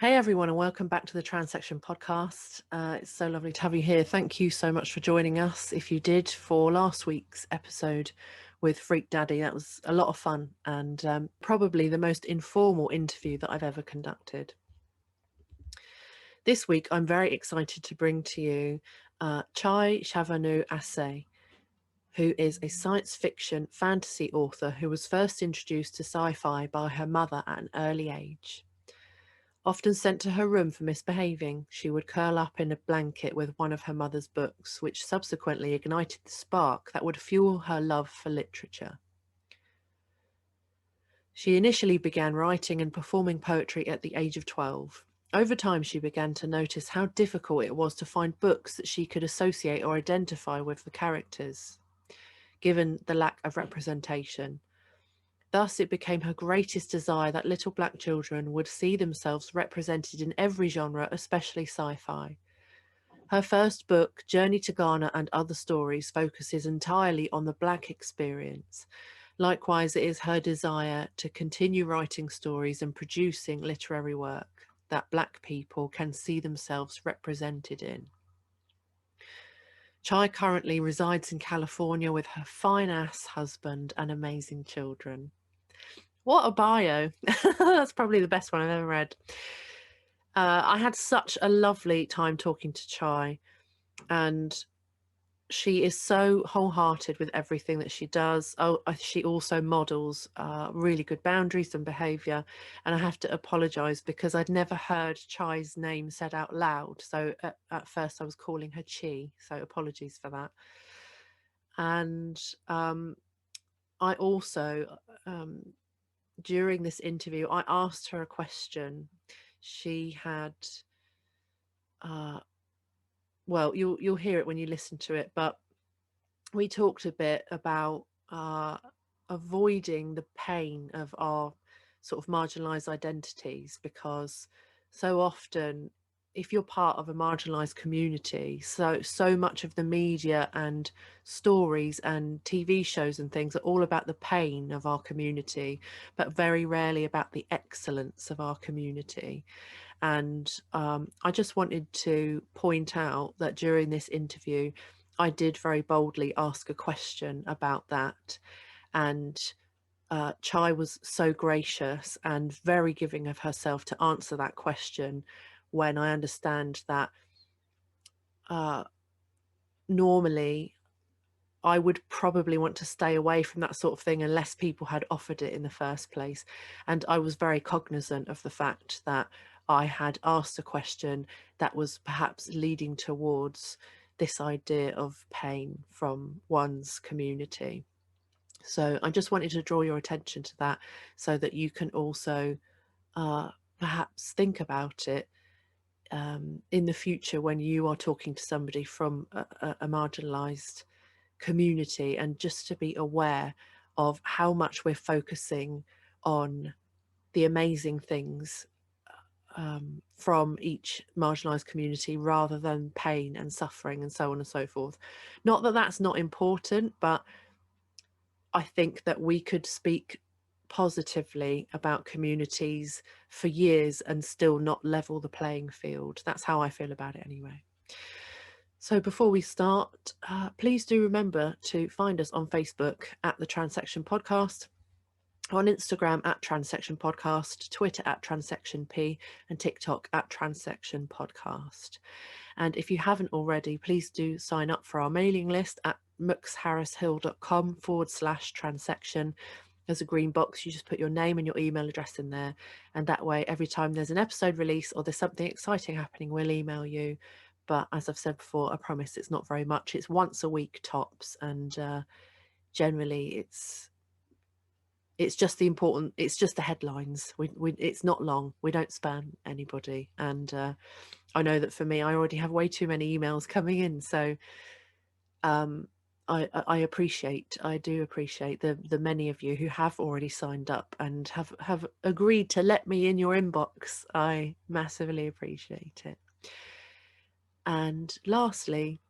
Hey everyone, and welcome back to the Transection podcast. It's so lovely to have you here. Thank you so much for joining us. If you did for last week's episode with Freak Daddy, that was a lot of fun and probably the most informal interview that I've ever conducted. This week, I'm very excited to bring to you Chi Chavanu Àse, who is a science fiction fantasy author who was first introduced to sci-fi by her mother at an early age. Often sent to her room for misbehaving, she would curl up in a blanket with one of her mother's books, which subsequently ignited the spark that would fuel her love for literature. She initially began writing and performing poetry at the age of 12. Over time, she began to notice how difficult it was to find books that she could associate or identify with the characters, given the lack of representation. Thus, it became her greatest desire that little black children would see themselves represented in every genre, especially sci-fi. Her first book, Journey to Ghana and Other Stories, focuses entirely on the black experience. Likewise, it is her desire to continue writing stories and producing literary work that black people can see themselves represented in. Chai currently resides in California with her fine-ass husband and amazing children. What a bio. That's probably the best one I've ever read. I had such a lovely time talking to Chai, and she is so wholehearted with everything that she does. She also models really good boundaries and behaviour. And I have to apologise because I'd never heard Chai's name said out loud. So at first I was calling her Chi. So apologies for that. And I also during this interview, I asked her a question. She had, well, you'll hear it when you listen to it, but we talked a bit about avoiding the pain of our sort of marginalised identities, because so often, if you're part of a marginalised community, so much of the media and stories and TV shows and things are all about the pain of our community, but very rarely about the excellence of our community. And I just wanted to point out that during this interview, I did very boldly ask a question about that. And Chai was so gracious and very giving of herself to answer that question, when I understand that normally I would probably want to stay away from that sort of thing unless people had offered it in the first place. And I was very cognizant of the fact that I had asked a question that was perhaps leading towards this idea of pain from one's community. So I just wanted to draw your attention to that so that you can also perhaps think about it in the future when you are talking to somebody from a marginalised community, and just to be aware of how much we're focusing on the amazing things from each marginalised community rather than pain and suffering and so on and so forth. Not that that's not important, but I think that we could speak positively about communities for years and still not level the playing field. That's how I feel about it anyway. So before we start, please do remember to find us on Facebook at the Transection Podcast, on Instagram at Transection Podcast, Twitter at Transection P, and TikTok at Transection Podcast. And if you haven't already, please do sign up for our mailing list at mooksharrishill.com/transection. There's a green box. You just put your name and your email address in there. And that way, every time there's an episode release or there's something exciting happening, we'll email you. But as I've said before, I promise it's not very much. It's once a week tops. And generally it's just the important, it's just the headlines. It's not long. We don't spam anybody. And I know that for me, I already have way too many emails coming in. So I do appreciate the many of you who have already signed up and have agreed to let me in your inbox. I massively appreciate it. And lastly,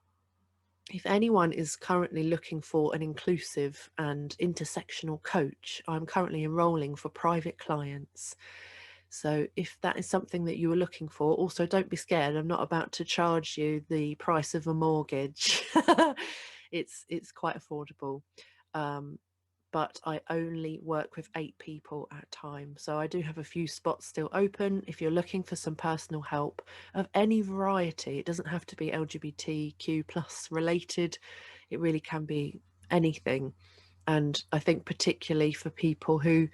if anyone is currently looking for an inclusive and intersectional coach, I'm currently enrolling for private clients. So if that is something that you were looking for, also don't be scared. I'm not about to charge you the price of a mortgage. It's quite affordable. But I only work with 8 people at a time. So I do have a few spots still open. If you're looking for some personal help of any variety, it doesn't have to be LGBTQ plus related. It really can be anything. And I think particularly for people who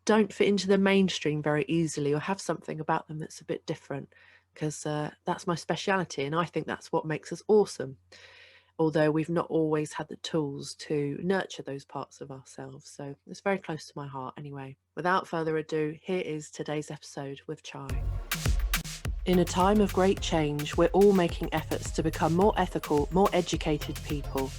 don't fit into the mainstream very easily or have something about them that's a bit different, because that's my speciality, and I think that's what makes us awesome, although we've not always had the tools to nurture those parts of ourselves. So it's very close to my heart anyway. Without further ado, here is today's episode with Chi. In a time of great change, we're all making efforts to become more ethical, more educated people.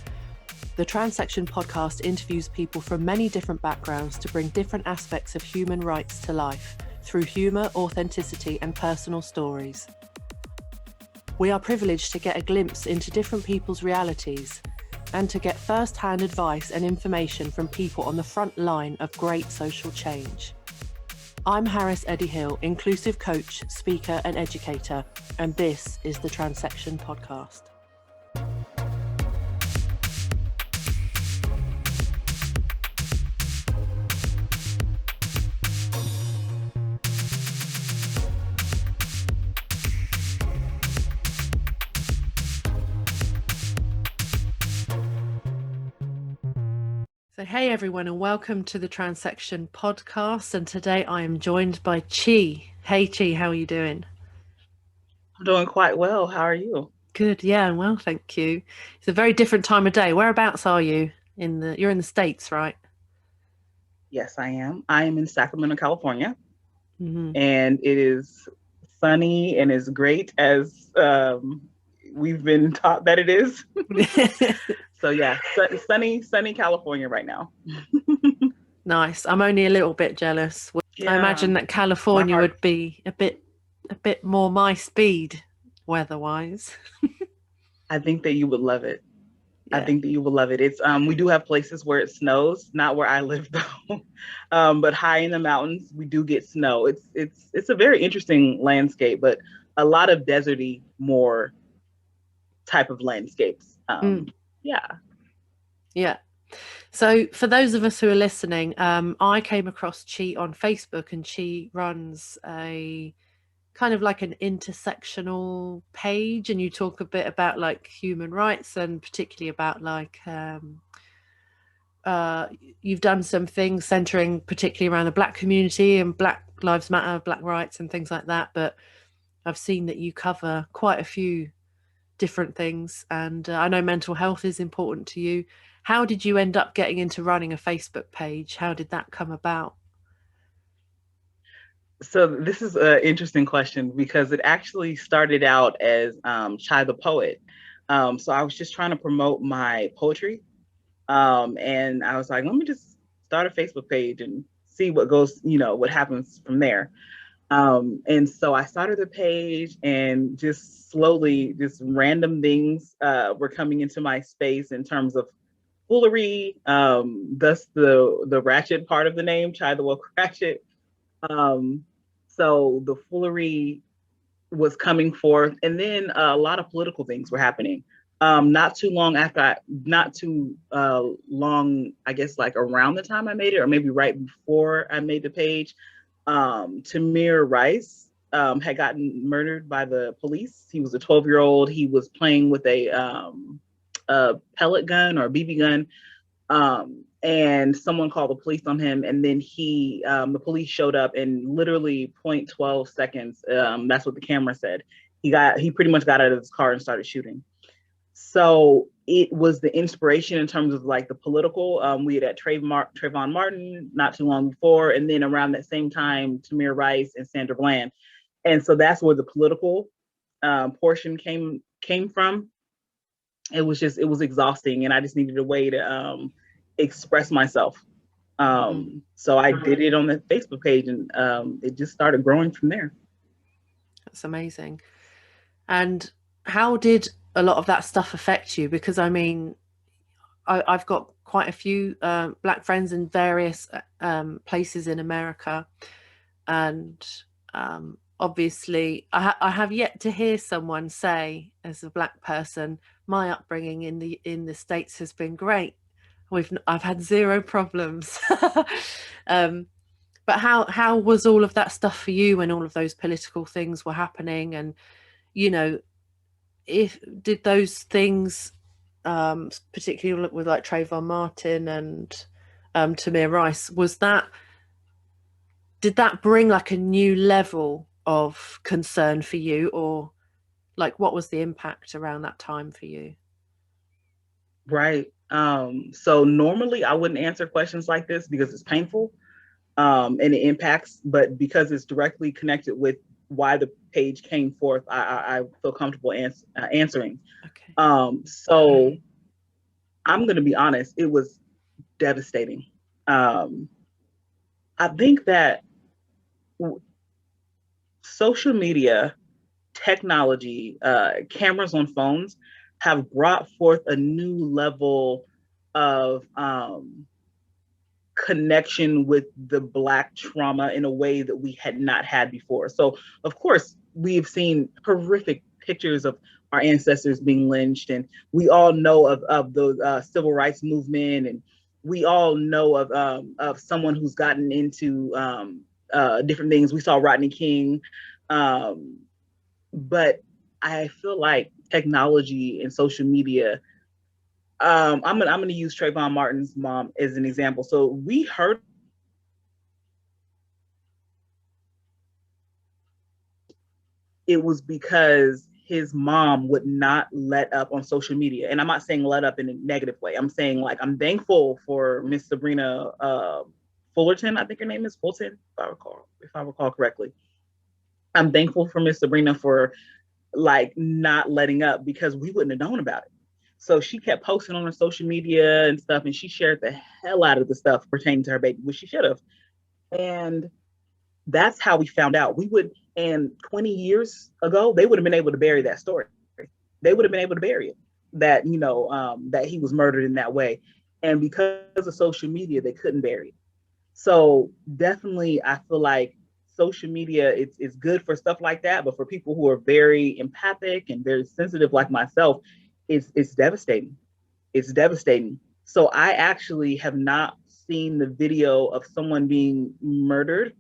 The Transection podcast interviews people from many different backgrounds to bring different aspects of human rights to life through humour, authenticity, and personal stories. We are privileged to get a glimpse into different people's realities and to get first-hand advice and information from people on the front line of great social change. I'm Harris Eddie Hill, inclusive coach, speaker, and educator, and this is the Transection podcast. So hey everyone, and welcome to the Transection podcast. And today I am joined by Chi. Hey Chi, how are you doing? I'm doing quite well. How are you? Good, yeah, I'm well, thank you. It's a very different time of day. Whereabouts are you? You're in the States, right? Yes, I am. I am in Sacramento, California, Mm-hmm. and it is sunny and as great as we've been taught that it is. So yeah, sunny California right now. Nice. I'm only a little bit jealous. I Yeah, imagine that my California heart. would be a bit more my speed weather-wise. I think that you would love it. I Yeah. think that you will love it. It's we do have places where it snows, not where I live though. But high in the mountains, we do get snow. It's a very interesting landscape, but a lot of deserty more type of landscapes. Mm, Yeah. yeah. So for those of us who are listening, I came across Chi on Facebook, and Chi runs a kind of like an intersectional page, and you talk a bit about like human rights and particularly about like uh, you've done some things centering particularly around the Black community and Black Lives Matter, Black rights and things like that. But I've seen that you cover quite a few different things, and I know mental health is important to you. How did you end up getting into running a Facebook page? How did that come about? So this is an interesting question because it actually started out as Chai the poet. So I was just trying to promote my poetry, and I was like, let me just start a Facebook page and see what goes, what happens from there. And so I started the page, and just slowly, just random things were coming into my space in terms of foolery. Thus the ratchet part of the name, Chai the Woke Ratchet. Um, so the foolery was coming forth, and then a lot of political things were happening. Not too long after, not too long, I guess, like around the time I made it, or maybe right before I made the page. Tamir Rice had gotten murdered by the police. He was a 12-year-old. He was playing with a pellet gun or a BB gun, and someone called the police on him, and then the police showed up, and literally 0.12 seconds, that's what the camera said, he pretty much got out of his car and started shooting. So it was the inspiration in terms of like the political. We had Trayvon Martin not too long before, and then around that same time, Tamir Rice and Sandra Bland, and so that's where the political portion came from. It was exhausting, and I just needed a way to express myself. Mm, So I did it on the Facebook page, and it just started growing from there. that's amazing. And how did a lot of that stuff affect you? Because I mean, I've got quite a few Black friends in various places in America, And obviously, I have yet to hear someone say, as a Black person, my upbringing in the States has been great. I've had zero problems. um, but how was all of that stuff for you when all of those political things were happening? And you know, if did those things, particularly with like Trayvon Martin and Tamir Rice, did that bring like a new level of concern for you, or like what was the impact around that time for you? Right. So normally I wouldn't answer questions like this because it's painful, and it impacts, but because it's directly connected with why the page came forth, I feel comfortable answering. Okay. So I'm going to be honest, it was devastating. Um, I think that social media, technology, cameras on phones have brought forth a new level of connection with the Black trauma in a way that we had not had before. So, of course, we've seen horrific pictures of our ancestors being lynched, and we all know of the civil rights movement, and we all know of someone who's gotten into different things. We saw Rodney King, um, but I feel like technology and social media. I'm gonna use Trayvon Martin's mom as an example. So we heard it was because his mom would not let up on social media. And I'm not saying let up in a negative way. I'm saying like I'm thankful for Miss Sabrina Fullerton, I think her name is Fulton, if I recall correctly. I'm thankful for Miss Sabrina for like not letting up because we wouldn't have known about it. So she kept posting on her social media and stuff, and she shared the hell out of the stuff pertaining to her baby, which she should have. And that's how we found out. We would, and 20 years ago, they would have been able to bury that story. They would have been able to bury it that, that he was murdered in that way. And because of social media, they couldn't bury it. So definitely, I feel like social media it's good for stuff like that, but for people who are very empathic and very sensitive like myself, it's devastating. It's devastating. So I actually have not seen the video of someone being murdered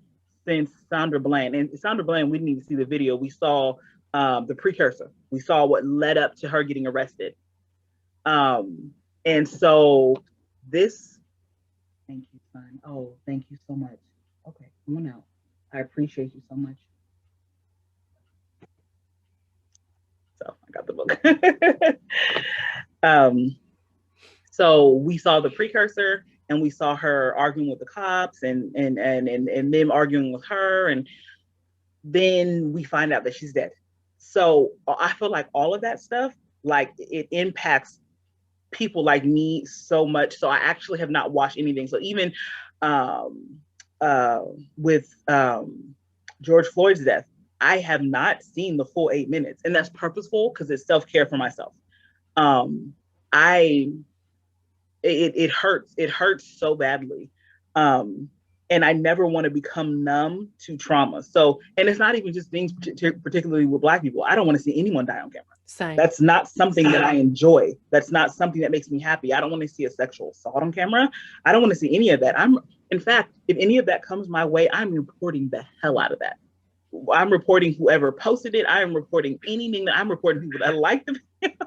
since Sandra Bland. And Sandra Bland, we didn't even see the video. We saw the precursor. We saw what led up to her getting arrested. Um, and so this, thank you, son. Oh, thank you so much. Okay, come on out. I appreciate you so much. So I got the book. um, So we saw the precursor and we saw her arguing with the cops and them arguing with her. And then we find out that she's dead. So I feel like all of that stuff, like it impacts people like me so much. So I actually have not watched anything. So even um, uh, with George Floyd's death, I have not seen the full 8 minutes. And that's purposeful because it's self-care for myself. Um, I it hurts. It hurts so badly. Um, and I never want to become numb to trauma. So, and it's not even just things, particularly with Black people. I don't want to see anyone die on camera. Same. That's not something that I enjoy. That's not something that makes me happy. I don't want to see a sexual assault on camera. I don't want to see any of that. In fact, if any of that comes my way, I'm reporting the hell out of that. I'm reporting whoever posted it. I am reporting anything that I'm reporting people that like the video.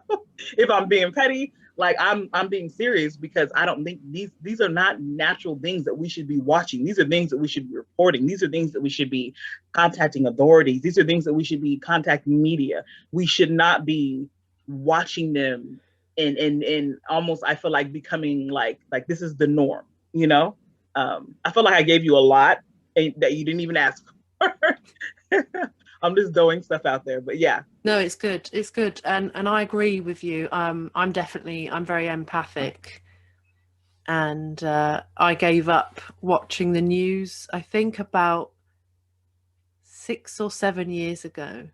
If I'm being petty, like I'm being serious because I don't think these are not natural things that we should be watching. These are things that we should be reporting. These are things that we should be contacting authorities. These are things that we should be contacting media. We should not be watching them and almost I feel like becoming like this is the norm, you know? I feel like I gave you a lot that you didn't even ask for. I'm just throwing stuff out there, but yeah. No, it's good. It's good. And I agree with you. I'm very empathic, and I gave up watching the news, I think about 6 or 7 years ago.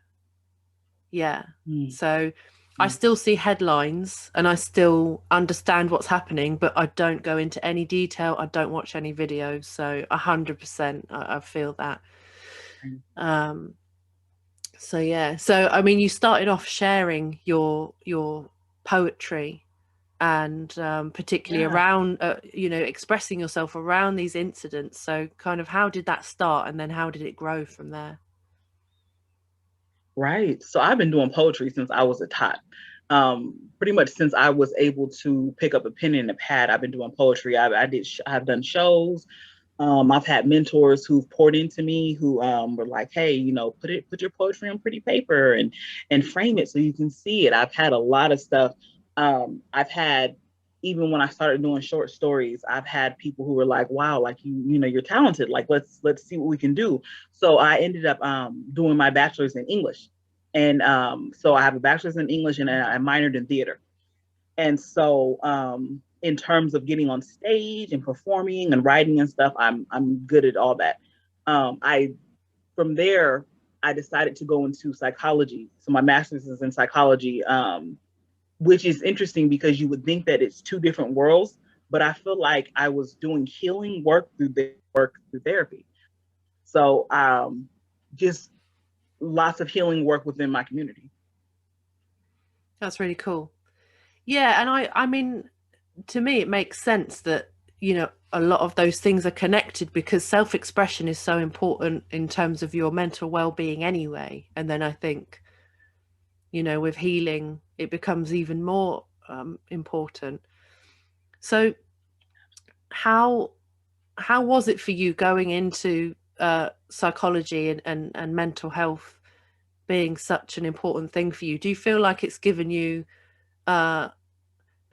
Yeah. Mm-hmm. So I still see headlines and I still understand what's happening, but I don't go into any detail. I don't watch any videos. So 100%, I feel that. Um, so yeah, so I mean, you started off sharing your poetry and particularly Yeah. around expressing yourself around these incidents. So kind of how did that start, and then how did it grow from there? Right. So I've been doing poetry since I was a tot. Pretty much since I was able to pick up a pen and a pad, I've been doing poetry. I've done shows. I've had mentors who've poured into me who were like, "Hey, put your poetry on pretty paper and frame it so you can see it." I've had a lot of stuff. I've had even when I started doing short stories, I've had people who were like, "Wow, like you're talented. Like let's see what we can do." So I ended up doing my bachelor's in English, and so I have a bachelor's in English and I minored in theater. And so, in terms of getting on stage and performing and writing and stuff, I'm good at all that. I From there, I decided to go into psychology. So my master's is in psychology, which is interesting because you would think that it's two different worlds, but I feel like I was doing healing work through therapy. So just lots of healing work within my community. That's really cool. Yeah, and I mean, to me it makes sense that a lot of those things are connected, because self-expression is so important in terms of your mental well-being anyway. And then I think with healing it becomes even more important. So how how was it for you going into psychology and mental health being such an important thing for you? Do you feel like it's given you uh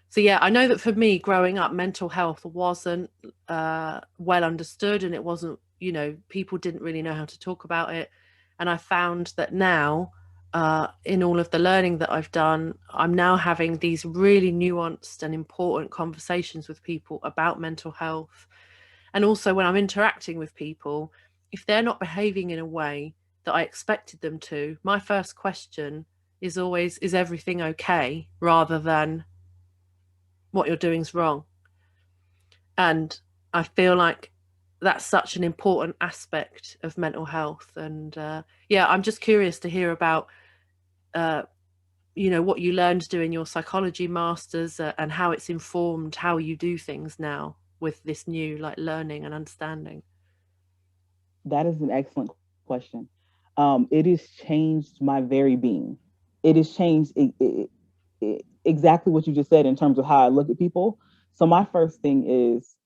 so yeah, I know that for me growing up, mental health wasn't well understood, and it wasn't, people didn't really know how to talk about it. And I found that now, in all of the learning that I've done, I'm now having these really nuanced and important conversations with people about mental health. And also when I'm interacting with people, if they're not behaving in a way that I expected them to, my first question is always, is everything okay? Rather than what you're doing is wrong. And I feel like that's such an important aspect of mental health. And yeah, I'm just curious to hear about uh, what you learned doing your psychology masters, and how it's informed how you do things now with this new like learning and understanding. That is an excellent question. It has changed my very being. It has changed exactly what you just said in terms of how I look at people. So my first thing is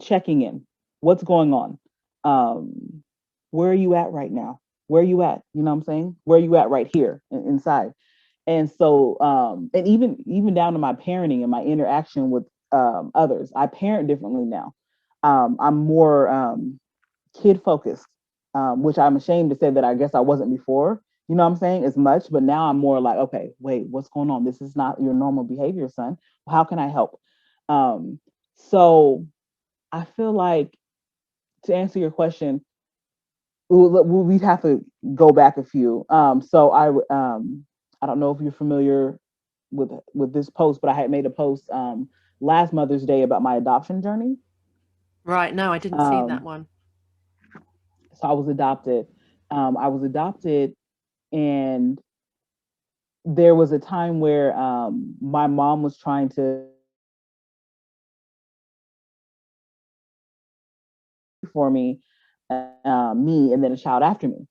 checking in. What's going on? Um, where are you at right now? Where are you at? You know what I'm saying? Where are you at right here inside? And so, and even down to my parenting and my interaction with others, I parent differently now. I'm more kid focused, which I'm ashamed to say that I guess I wasn't before. You know what I'm saying? As much, but now I'm more like, okay, wait, what's going on? This is not your normal behavior, son. How can I help? So I feel like, to answer your question, we'd have to go back a few. I don't know if you're familiar with this post, but I had made a post last Mother's Day about my adoption journey. Right. No, I didn't see that Um, one. so I was adopted. I was adopted, and there was a time where my mom was trying to for me, and then a child after me.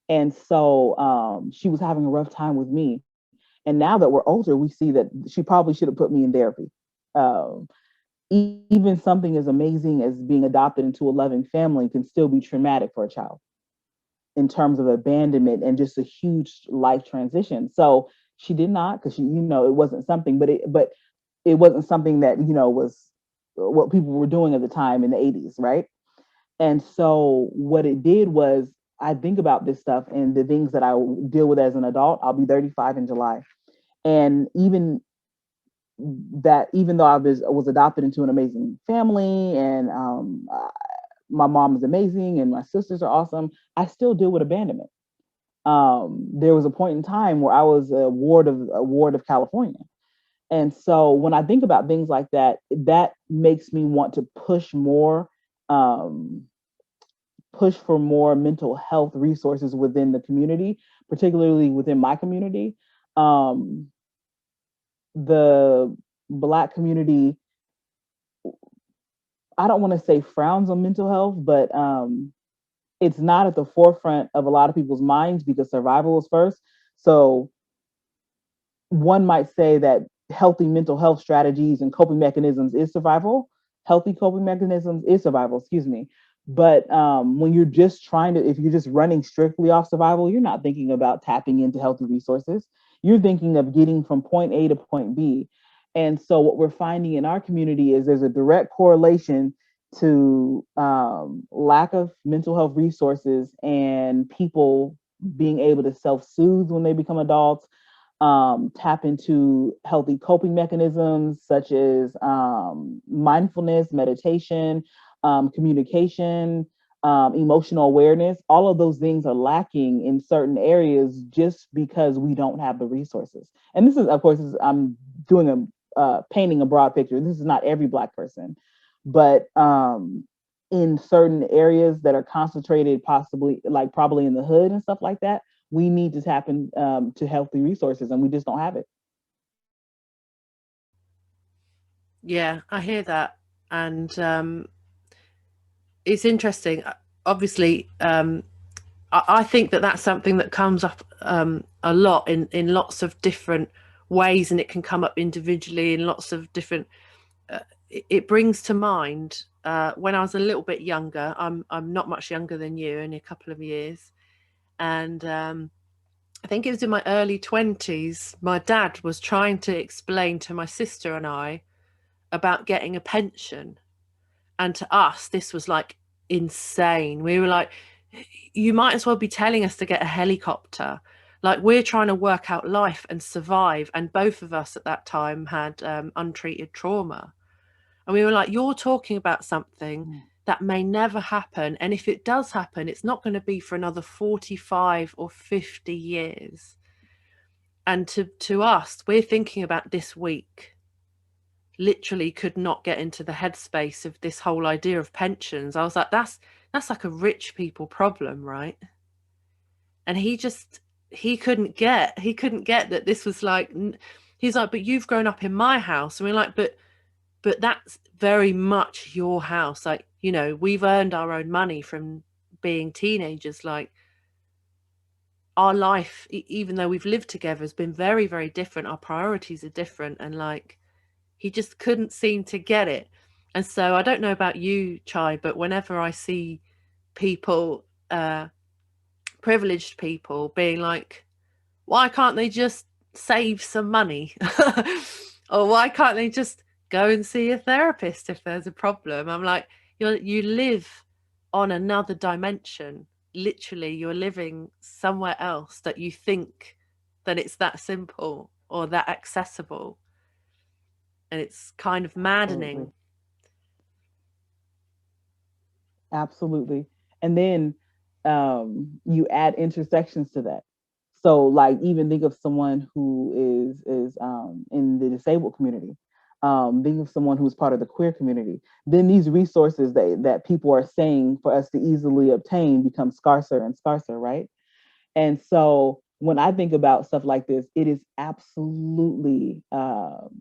And so she was having a rough time with me. And now that we're older, we see that she probably should have put me in therapy. Um, Even something as amazing as being adopted into a loving family can still be traumatic for a child in terms of abandonment and just a huge life transition. So she did not, because it wasn't something, but it wasn't something that was what people were doing at the time in the 80s, right? And so what it did was, I think about this stuff and the things that I deal with as an adult. I'll be 35 in July. And even though I was adopted into an amazing family, and my mom is amazing and my sisters are awesome, I still deal with abandonment. There was a point in time where I was a ward of California. And so when I think about things like that, that makes me want to push more um, push for more mental health resources within the community, particularly within my community. Um, the Black community, I don't want to say frowns on mental health, but it's not at the forefront of a lot of people's minds because survival is first. So one might say that healthy mental health strategies and coping mechanisms is survival. Healthy coping mechanisms is survival, excuse me. But when you're just trying to, if you're just running strictly off survival, you're not thinking about tapping into healthy resources. You're thinking of getting from point A to point B. And so what we're finding in our community is there's a direct correlation to lack of mental health resources and people being able to self-soothe when they become adults, tap into healthy coping mechanisms such as mindfulness, meditation, communication, emotional awareness. All of those things are lacking in certain areas just because we don't have the resources. And this is, of course, I'm doing painting a broad picture. This is not every Black person, but in certain areas that are concentrated, possibly like probably in the hood and stuff like that, we need to tap in to healthy resources, and we just don't have it. Yeah, I hear that. And it's interesting. Obviously, I think that that's something that comes up a lot in lots of different ways, and it can come up individually in lots of different. It brings to mind when I was a little bit younger. I'm not much younger than you, only a couple of years, and I think it was in my early 20s. My dad was trying to explain to my sister and I about getting a pension, and to us, this was like insane. We were like, you might as well be telling us to get a helicopter. Like, we're trying to work out life and survive. And both of us at that time had untreated trauma. And we were like, you're talking about something that may never happen. And if it does happen, it's not going to be for another 45 or 50 years. And to us, we're thinking about this week. Literally could not get into the headspace of this whole idea of pensions. I was like, that's like a rich people problem, right? And he couldn't get that this was like, he's like, but you've grown up in my house. And we're like, but that's very much your house. Like, we've earned our own money from being teenagers. Like, our life, even though we've lived together, has been very, very different. Our priorities are different. And like, he just couldn't seem to get it. And so I don't know about you, Chai, but whenever I see people, privileged people, being like, why can't they just save some money? Or why can't they just go and see a therapist if there's a problem? I'm like, you live on another dimension. Literally, you're living somewhere else that you think that it's that simple or that accessible. And it's kind of Absolutely. maddening. Absolutely. And then you add intersections to that. So like even think of someone who is in the disabled community. Think of someone who's part of the queer community. Then these resources that people are saying for us to easily obtain become scarcer and scarcer, right? And so when I think about stuff like this, it is absolutely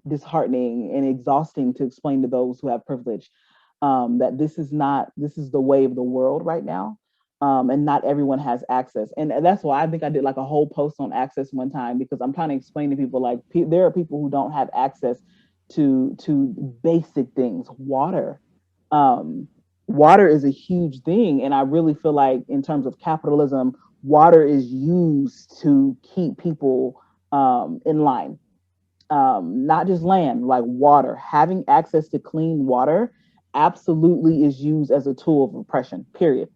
disheartening and exhausting to explain to those who have privilege that this is the way of the world right now. And not everyone has access. And that's why I think I did like a whole post on access one time, because I'm trying to explain to people like there are people who don't have access to basic things, water. Um, Water is a huge thing. And I really feel like in terms of capitalism, water is used to keep people in line. Not just land, like water. Having access to clean water absolutely is used as a tool of oppression, period.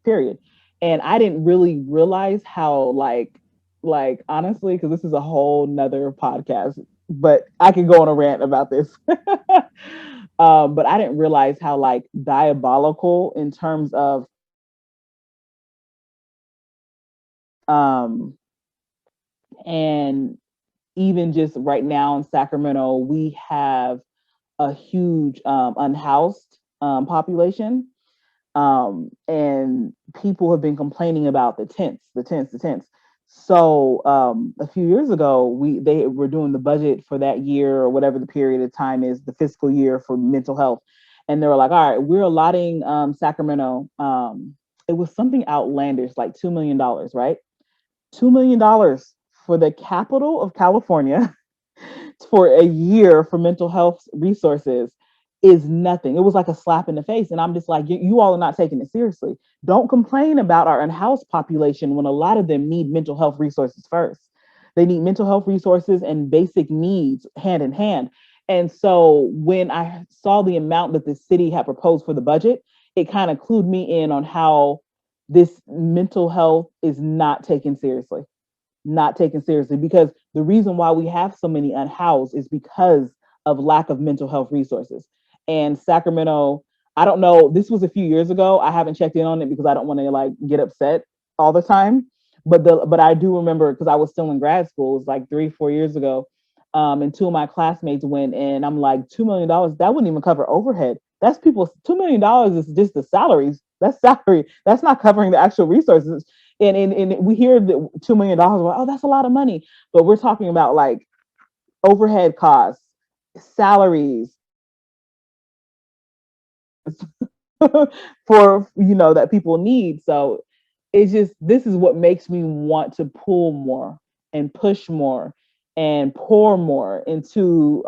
Period. And I didn't really realize how like honestly, because this is a whole nother podcast, but I can go on a rant about this. But I didn't realize how like diabolical in terms of um and even just right now in Sacramento, we have a huge unhoused population. And people have been complaining about the tents, the tents, the tents. So a few years ago, they were doing the budget for that year or whatever the period of time is, the fiscal year for mental health, and they were like, "All right, we're allotting Sacramento." It was something outlandish, like $2 million, right? $2 million for the capital of California for a year for mental health resources is nothing. It was like a slap in the face. And I'm just like, you all are not taking it seriously. Don't complain about our unhoused population when a lot of them need mental health resources first. They need mental health resources and basic needs hand in hand. And so when I saw the amount that the city had proposed for the budget, it kind of clued me in on how this mental health is not taken seriously, not taken seriously, because the reason why we have so many unhoused is because of lack of mental health resources. And Sacramento, I don't know, this was a few years ago. I haven't checked in on it because I don't want to like get upset all the time. But I do remember because I was still in grad school, it was like 3, 4 years ago. And two of my classmates went, and I'm like, $2 million, that wouldn't even cover overhead. That's people, $2 million is just the salaries. That's salary. That's not covering the actual resources. And we hear that $2 million, well, oh, that's a lot of money. But we're talking about like overhead costs, salaries for that people need. So it's just, this is what makes me want to pull more and push more and pour more into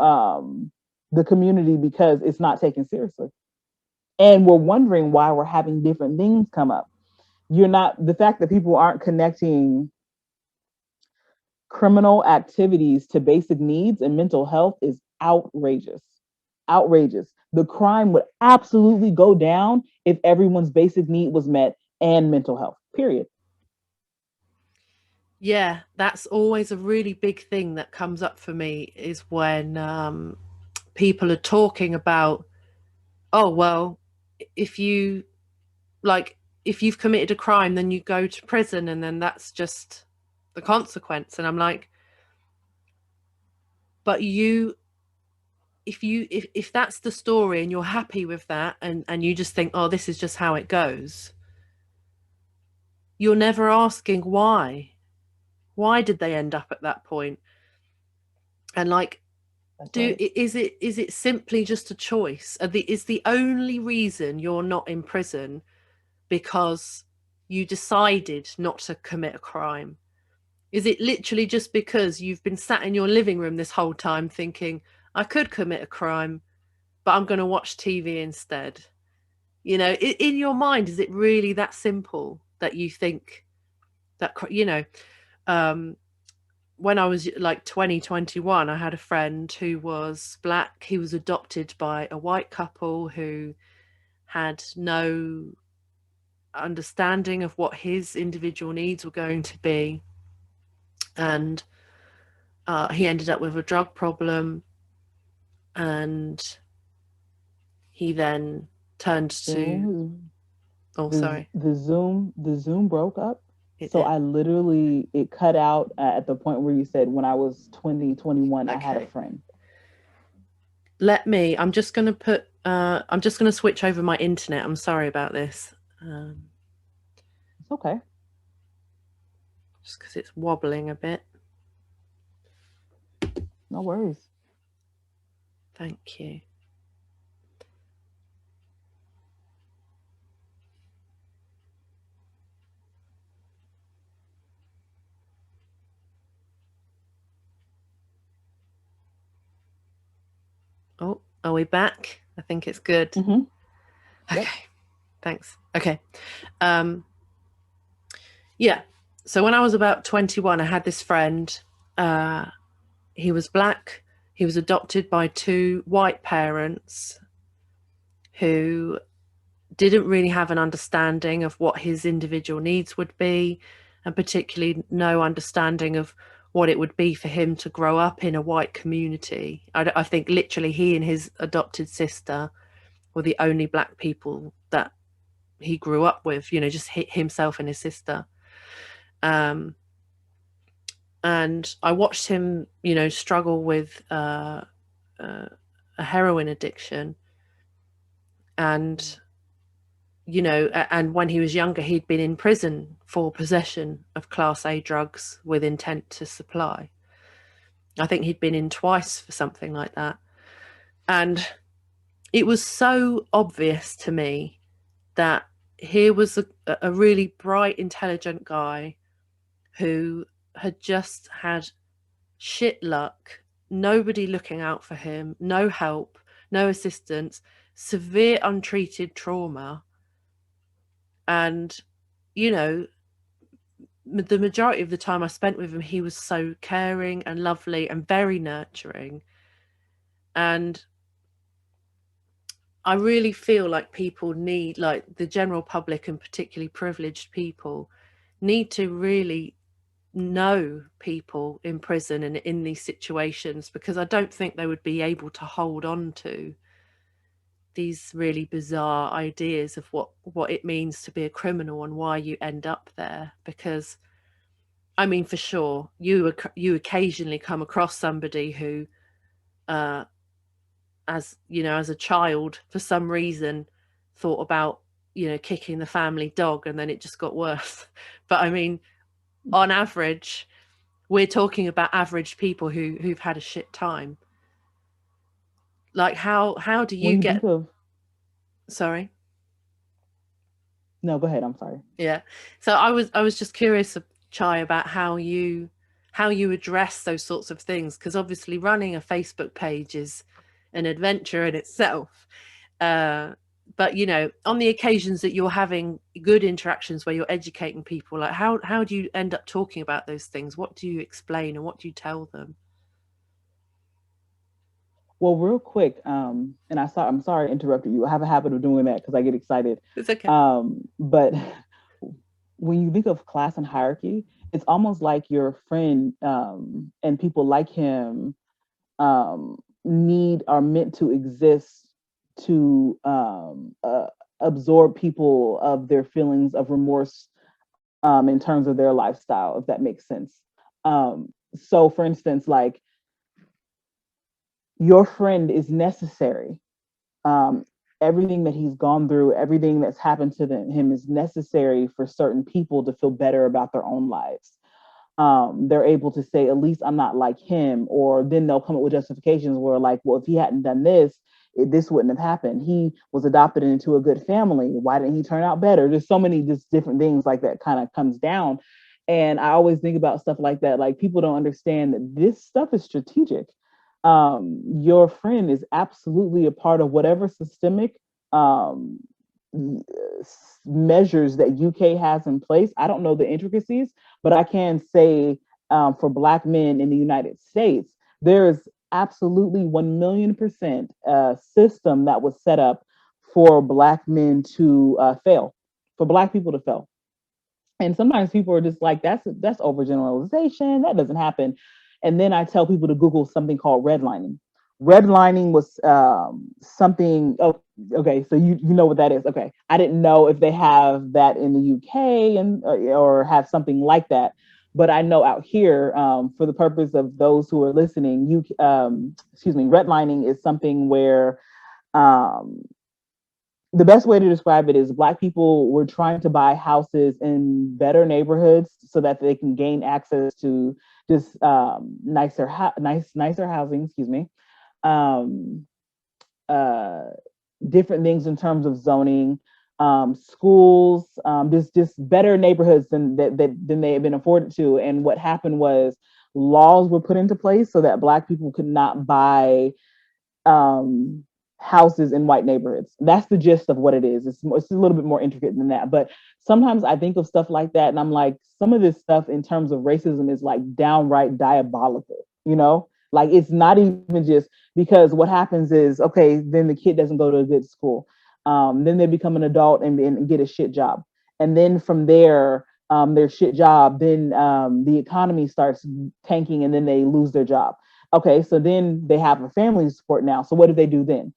the community, because it's not taken seriously. And we're wondering why we're having different things come up. You're not, the fact that people aren't connecting criminal activities to basic needs and mental health is outrageous. Outrageous. The crime would absolutely go down if everyone's basic need was met and mental health, period. Yeah, that's always a really big thing that comes up for me is when people are talking about, oh, well, if you like, if you've committed a crime, then you go to prison and then that's just the consequence. And I'm like, but you, if that's the story and you're happy with that and you just think, oh, this is just how it goes, you're never asking why did they end up at that point? And like, That's do right. is it simply just a choice? Is the only reason you're not in prison because you decided not to commit a crime? Is it literally just because you've been sat in your living room this whole time thinking, I could commit a crime, but I'm going to watch TV instead? In your mind, is it really that simple that you think that, um, when I was like 2021, I had a friend who was black. He was adopted by a white couple who had no understanding of what his individual needs were going to be. And he ended up with a drug problem. And he then turned to, Zoom oh, sorry, the Zoom broke up. it So did. I literally, it cut out at the point where you said when I was 2021, I had a Okay. friend. I'm just going to I'm just going to switch over my internet. I'm sorry about this. It's okay. Just because it's wobbling a bit. No worries. Thank you. Oh, are we back? I think it's good. Mm-hmm. Yep. Okay, thanks. Okay. Um, yeah. So when I was about 21, I had this friend. Uh, he was black. He was adopted by two white parents who didn't really have an understanding of what his individual needs would be, and particularly no understanding of what it would be for him to grow up in a white community. I think literally he and his adopted sister were the only black people that he grew up with, just himself and his sister. Um, and I watched him, struggle with a heroin addiction. And and when he was younger, he'd been in prison for possession of Class A drugs with intent to supply. I think he'd been in twice for something like that. And it was so obvious to me that here was a really bright, intelligent guy who had just had shit luck, nobody looking out for him, no help, no assistance, severe untreated trauma. And, you know, the majority of the time I spent with him, he was so caring and lovely and very nurturing. And I really feel like people need, like the general public and particularly privileged people, need to really know people in prison and in these situations, because I don't think they would be able to hold on to these really bizarre ideas of what it means to be a criminal and why you end up there. Because I mean, for sure, you occasionally come across somebody who, as you know, as a child, for some reason, thought about kicking the family dog, and then it just got worse. But I mean, on average, we're talking about average people who've had a shit time. Like, how do you When you get? think of, Sorry. no, go ahead. I'm sorry. Yeah. So I was just curious, Chai, about how you address those sorts of things, because obviously running a Facebook page is an adventure in itself. But on the occasions that you're having good interactions where you're educating people, like how do you end up talking about those things? What do you explain and what do you tell them? Well, real quick, and I'm sorry I interrupted you. I have a habit of doing that because I get excited. It's okay. But when you think of class and hierarchy, it's almost like your friend and people like him are meant to exist to absorb people of their feelings of remorse in terms of their lifestyle, if that makes sense. So, for instance, like your friend is necessary. Um, Everything that he's gone through, everything that's happened to him is necessary for certain people to feel better about their own lives. They're able to say, at least I'm not like him, or then they'll come up with justifications where like, well, if he hadn't done this, this wouldn't have happened. He was adopted into a good family. Why didn't he turn out better? There's so many just different things like that kind of comes down. And I always think about stuff like that. Like people don't understand that this stuff is strategic. Your friend is absolutely a part of whatever systemic um, measures that UK has in place. I don't know the intricacies, but I can say for Black men in the United States, there is absolutely 1,000,000% a system that was set up for Black men to fail, for Black people to fail. And sometimes people are just like, that's overgeneralization. That doesn't happen. And then I tell people to Google something called redlining. Redlining was something. Oh, okay. So you know what that is. Okay. I didn't know if they have that in the UK and or have something like that. But I know out here, for the purpose of those who are listening, redlining is something where um, the best way to describe it is Black people were trying to buy houses in better neighborhoods so that they can gain access to just nicer housing. Excuse me. Um, uh, Different things in terms of zoning, schools, just better neighborhoods than they had been afforded to. And what happened was laws were put into place so that Black people could not buy um, houses in white neighborhoods. That's the gist of what it is. It's a little bit more intricate than that. But sometimes I think of stuff like that and I'm like, some of this stuff in terms of racism is like downright diabolical, you know? Like it's not even just because what happens is, okay, then the kid doesn't go to a good school. Then they become an adult and get a shit job. And then from there, their shit job, then the economy starts tanking and then they lose their job. Okay, so then they have a family support now. So what do they do then?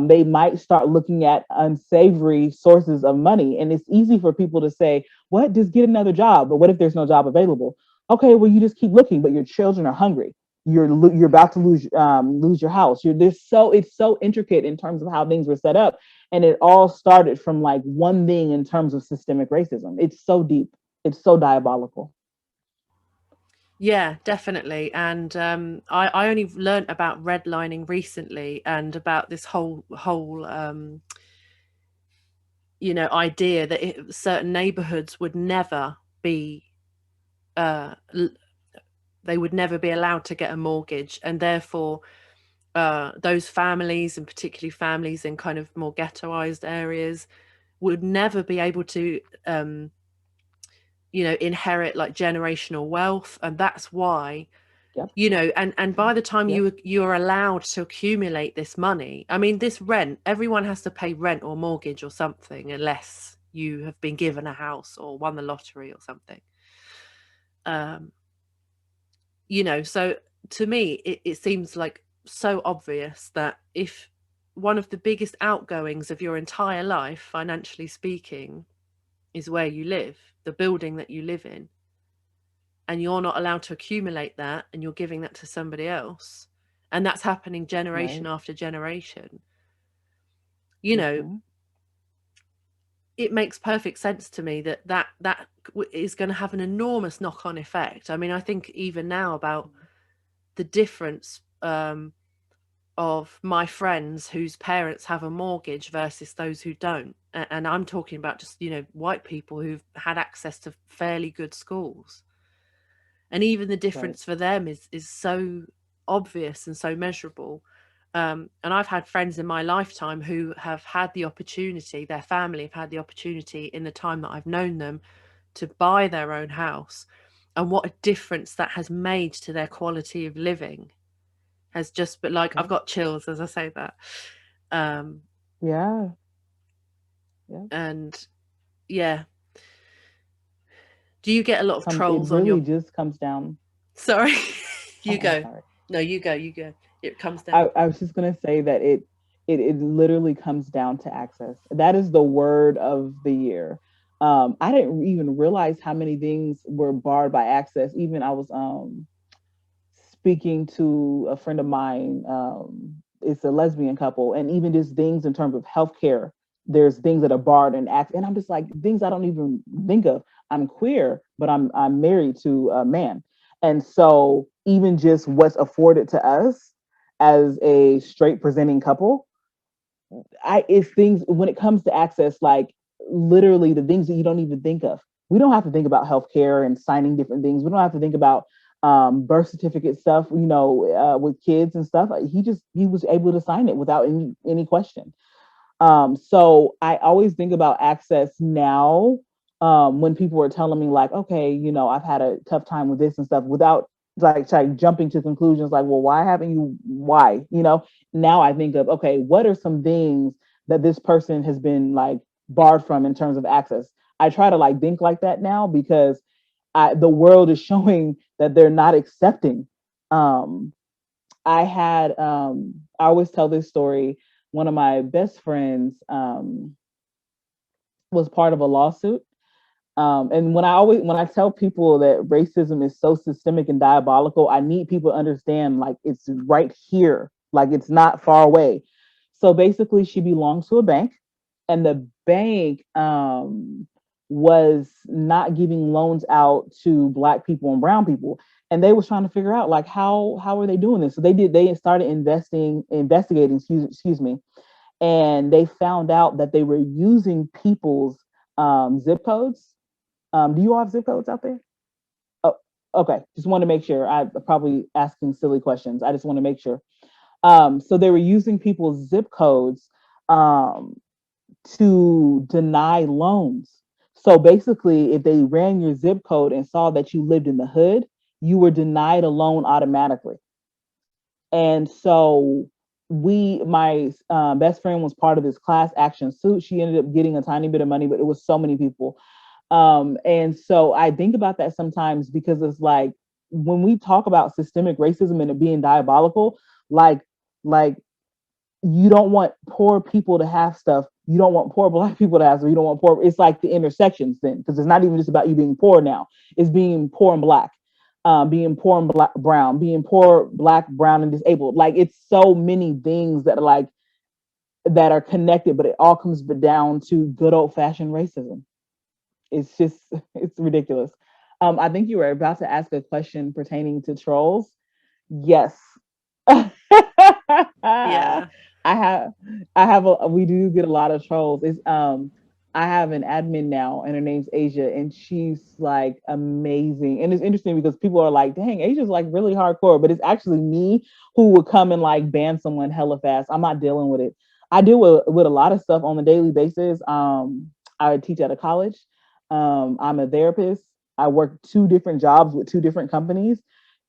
They might start looking at unsavory sources of money. And it's easy for people to say, what, just get another job. But what if there's no job available? Okay, well, you just keep looking, but your children are hungry. you're about to lose your house. It's so intricate in terms of how things were set up, and it all started from like one thing in terms of systemic racism. It's so deep. It's so diabolical. Yeah, definitely. And I only learnt about redlining recently, and about this whole idea that certain neighborhoods would never be uh, they would never be allowed to get a mortgage, and therefore those families, and particularly families in kind of more ghettoized areas, would never be able to inherit like generational wealth. And that's why, Yep. and by the time Yep. you're allowed to accumulate this money, I mean, this rent, everyone has to pay rent or mortgage or something, unless you have been given a house or won the lottery or something. um so to me, it seems like so obvious that if one of the biggest outgoings of your entire life, financially speaking, is where you live, the building that you live in, and you're not allowed to accumulate that, and you're giving that to somebody else, and that's happening generation Right. after generation, you know Mm-hmm. it makes perfect sense to me that is going to have an enormous knock-on effect. I mean, I think even now about the difference of my friends whose parents have a mortgage versus those who don't. And I'm talking about just, white people who've had access to fairly good schools. And even the Right. difference for them is so obvious and so measurable. And I've had friends in my lifetime who have had the opportunity, their family have had the opportunity in the time that I've known them, to buy their own house. And what a difference that has made to their quality of living has just been like, I've Yep. got chills as I say that. Um, Yeah. Yeah. and yeah, do you get a lot of It trolls on really your? just comes down. Sorry, you Oh, I'm go. sorry. No, you go. You go. It comes down. I was just gonna say that it literally comes down to access. That is the word of the year. I didn't even realize how many things were barred by access. Even I was speaking to a friend of mine. It's a lesbian couple, and even just things in terms of healthcare. There's things that are barred and act, and I'm just like things I don't even think of. I'm queer, but I'm married to a man, and so even just what's afforded to us as a straight presenting couple, it's things when it comes to access, like literally the things that you don't even think of. We don't have to think about healthcare and signing different things. We don't have to think about birth certificate stuff, with kids and stuff. He was able to sign it without any question. So I always think about access now, when people are telling me like, okay, I've had a tough time with this and stuff, without like jumping to conclusions like, well, why haven't you? Why? Now I think of, okay, what are some things that this person has been like barred from in terms of access? I try to like think like that now because the world is showing that they're not accepting. Um, I always tell this story. One of my best friends was part of a lawsuit. And when I tell people that racism is so systemic and diabolical, I need people to understand like it's right here, like it's not far away. So basically, she belongs to a bank, and the bank was not giving loans out to Black people and brown people, and they was trying to figure out like how are they doing this. So they started investigating, excuse me, and they found out that they were using people's zip codes. Do you all have zip codes out there? Oh, okay. Just want to make sure. I'm probably asking silly questions. I just want to make sure. So they were using people's zip codes um, to deny loans. So basically, if they ran your zip code and saw that you lived in the hood, you were denied a loan automatically. And so my best friend was part of this class action suit. She ended up getting a tiny bit of money, but it was so many people. And so I think about that sometimes because it's like when we talk about systemic racism and it being diabolical, like like you don't want poor people to have stuff. You don't want poor Black people to have stuff. You don't want poor. It's like the intersections then, because it's not even just about you being poor now. It's being poor and Black. being poor and black, brown, being poor, black, brown, and disabled. Like it's so many things that are like that are connected, but it all comes down to good old fashioned racism. It's just it's ridiculous. I think you were about to ask a question pertaining to trolls. Yes. I Yeah. have I have a we do get a lot of trolls. It's I have an admin now and her name's Asia and she's like amazing. And it's interesting because people are like, dang, Asia's like really hardcore, but it's actually me who would come and like ban someone hella fast. I'm not dealing with it. I deal with a lot of stuff on a daily basis. I teach at a college. I'm a therapist. I work 2 different jobs with 2 different companies.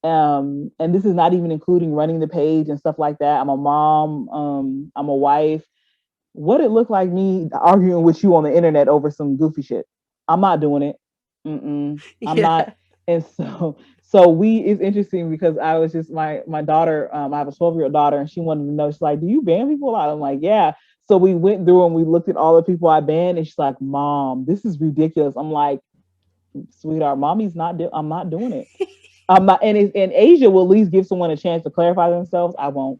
And this is not even including running the page and stuff like that. I'm a mom. I'm a wife. What it looked like me arguing with you on the internet over some goofy shit. I'm not doing it. I'm Yeah. not. And so we it's interesting because I was just my daughter. I have a 12-year-old daughter, and she wanted to know. She's like, "Do you ban people out?" I'm like, "Yeah." So we went through and we looked at all the people I banned, and she's like, "Mom, this is ridiculous." I'm like, "Sweetheart, mommy's not. I'm not doing it. I'm not." And Asia will at least give someone a chance to clarify themselves. I won't.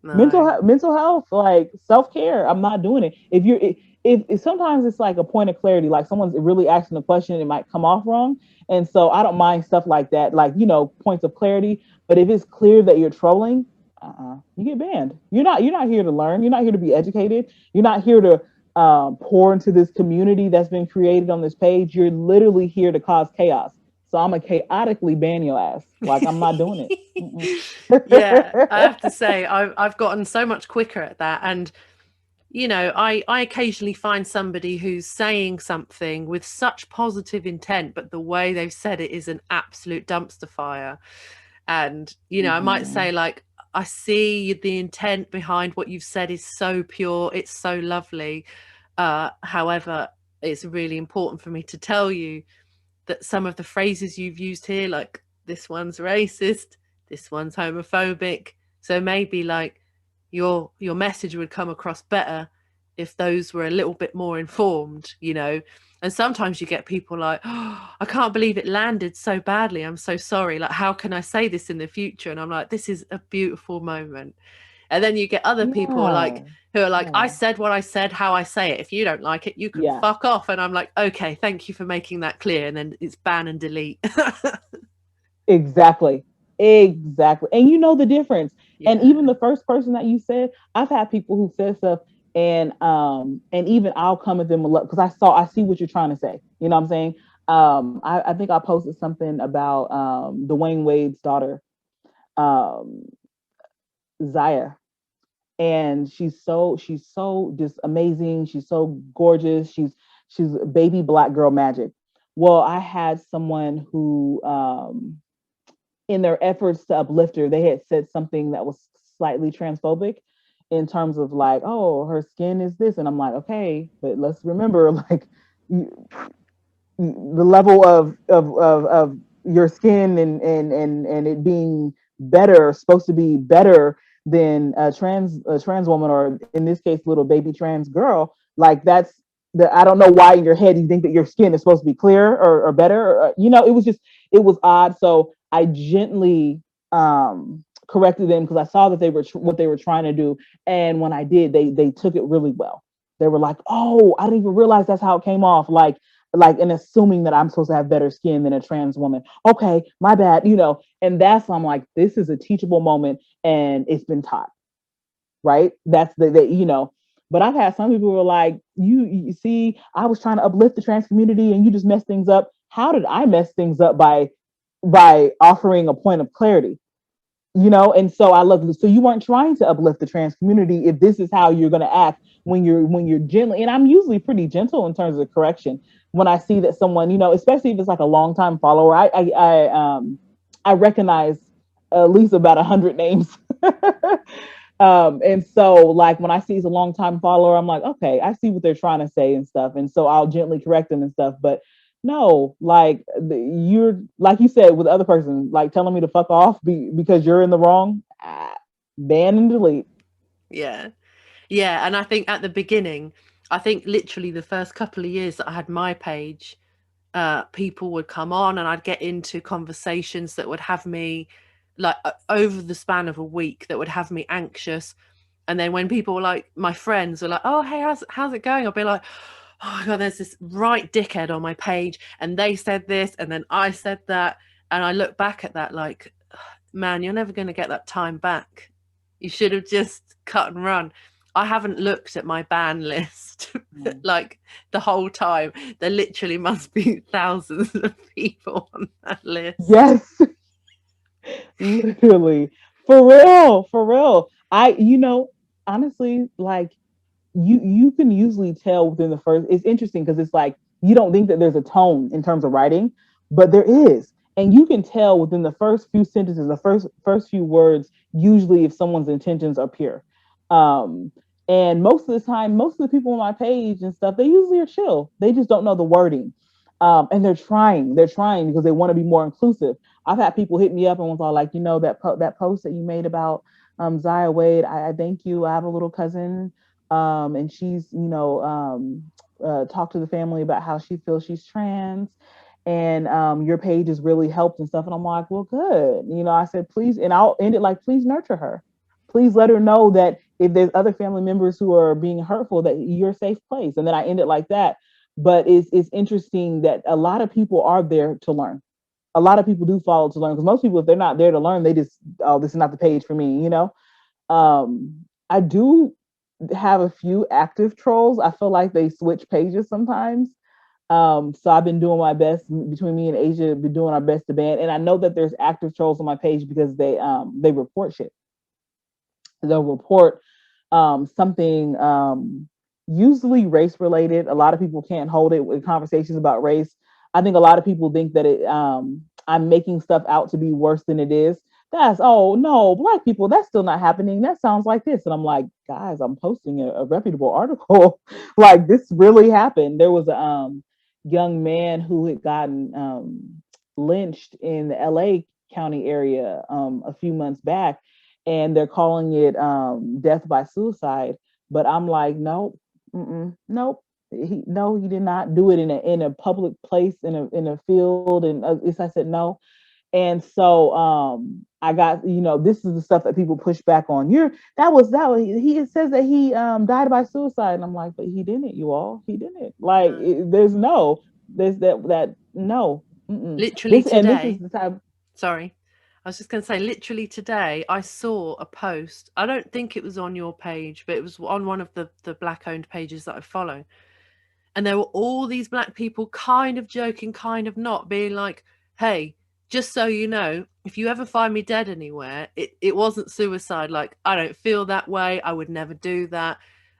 No. Mental health, like self-care, I'm not doing it. If sometimes it's like a point of clarity, like someone's really asking a question, it might come off wrong, and so I don't mind stuff like that, like points of clarity. But if it's clear that you're trolling, you get banned. You're not here to learn. You're not here to be educated. You're not here to pour into this community that's been created on this page. You're literally here to cause chaos. So I'm a chaotically ban your ass. Like I'm not doing it. Yeah, I have to say I've gotten so much quicker at that. And I occasionally find somebody who's saying something with such positive intent, but the way they've said it is an absolute dumpster fire. And I might say, like, I see the intent behind what you've said is so pure, it's so lovely. However, it's really important for me to tell you that some of the phrases you've used here, like this one's racist, this one's homophobic. So maybe like your message would come across better if those were a little bit more informed. And sometimes you get people like, oh, I can't believe it landed so badly. I'm so sorry. Like, how can I say this in the future? And I'm like, this is a beautiful moment. And then you get other people like Yeah, who are like, I yeah, said what I said, how I say it. If you don't like it, you can yeah. fuck off. And I'm like, okay, thank you for making that clear. And then it's ban and delete. Exactly. Exactly. And you know the difference. And Yeah. even the first person that you said, I've had people who said stuff and even I'll come at them because I see what you're trying to say. You know what I'm saying? I think I posted something about Dwayne Wade's daughter, um, Zaya. And she's so just amazing. She's so gorgeous. She's baby black girl magic. Well, I had someone who in their efforts to uplift her, they had said something that was slightly transphobic in terms of like, oh, her skin is this. And I'm like, okay, but let's remember like the level of your skin and it being better, supposed to be better than a trans woman, or in this case, little baby trans girl. Like that's I don't know why in your head you think that your skin is supposed to be clearer or better. It was odd. So I gently corrected them because I saw that they were what they were trying to do, and when I did, they took it really well. They were like, "Oh, I didn't even realize that's how it came off." Like and assuming that I'm supposed to have better skin than a trans woman. Okay, my bad. And that's I'm like, this is a teachable moment, and it's been taught, right? That's the. But I've had some people who are like, you see, I was trying to uplift the trans community, and you just messed things up. How did I mess things up by offering a point of clarity? And so I love this. So you weren't trying to uplift the trans community if this is how you're going to act when you're gently. And I'm usually pretty gentle in terms of correction when I see that someone, especially if it's like a longtime follower. I recognize at least about 100 names. And so like when I see it's a long time follower, I'm like, okay, I see what they're trying to say and stuff. And so I'll gently correct them and stuff. But no, like you're like you said with the other person, like telling me to fuck off because you're in the wrong. Ban and delete. Yeah. Yeah. And I think at the beginning, I think literally the first couple of years that I had my page, people would come on, and I'd get into conversations that would have me like over the span of a week that would have me anxious. And then when people were like, my friends were like, oh, hey, how's it going? I'll be like, oh my God, there's this right dickhead on my page, and they said this, and then I said that. And I look back at that like, man, you're never going to get that time back. You should have just cut and run. I haven't looked at my ban list like the whole time. There literally must be thousands of people on that list. Yes, literally. For real, for real. Honestly, like you can usually tell within the first. It's interesting because it's like you don't think that there's a tone in terms of writing, but there is, and you can tell within the first few sentences, the first few words, usually if someone's intentions are pure. Um, and most of the time, most of the people on my page and stuff, they usually are chill. They just don't know the wording. And they're trying. They're trying because they want to be more inclusive. I've had people hit me up and was all like, that post that you made about Zaya Wade. I thank you. I have a little cousin, and she's talked to the family about how she feels she's trans, and your page has really helped and stuff. And I'm like, well, good. I said, please, and I'll end it like, please nurture her. Please let her know that if there's other family members who are being hurtful, that you're a safe place. And then I end it like that. But it's interesting that a lot of people are there to learn. A lot of people do follow to learn, because most people, if they're not there to learn, they just, oh, this is not the page for me. I do have a few active trolls. I feel like they switch pages sometimes. So I've been doing my best, between me and Asia, been doing our best to ban. And I know that there's active trolls on my page because they report shit. They'll report something usually race related. A lot of people can't hold it with conversations about race. I think a lot of people think that I'm making stuff out to be worse than it is. That's, oh no, Black people, that's still not happening. That sounds like this. And I'm like, guys, I'm posting a reputable article. Like, this really happened. There was a young man who had gotten lynched in the LA County area a few months back, and they're calling it death by suicide. But I'm like, nope, nope. He did not do it in a public place, in a field, and I said no. And so I got, this is the stuff that people push back on. He says that he died by suicide, and I'm like, but he didn't, you all. He didn't. Like, there's that no. Literally This is today. the type. Sorry. I was just going to say, literally today, I saw a post. I don't think it was on your page, but it was on one of the Black-owned pages that I follow. And there were all these Black people kind of joking, kind of not, being like, hey, just so you know, if you ever find me dead anywhere, it wasn't suicide. Like, I don't feel that way. I would never do that.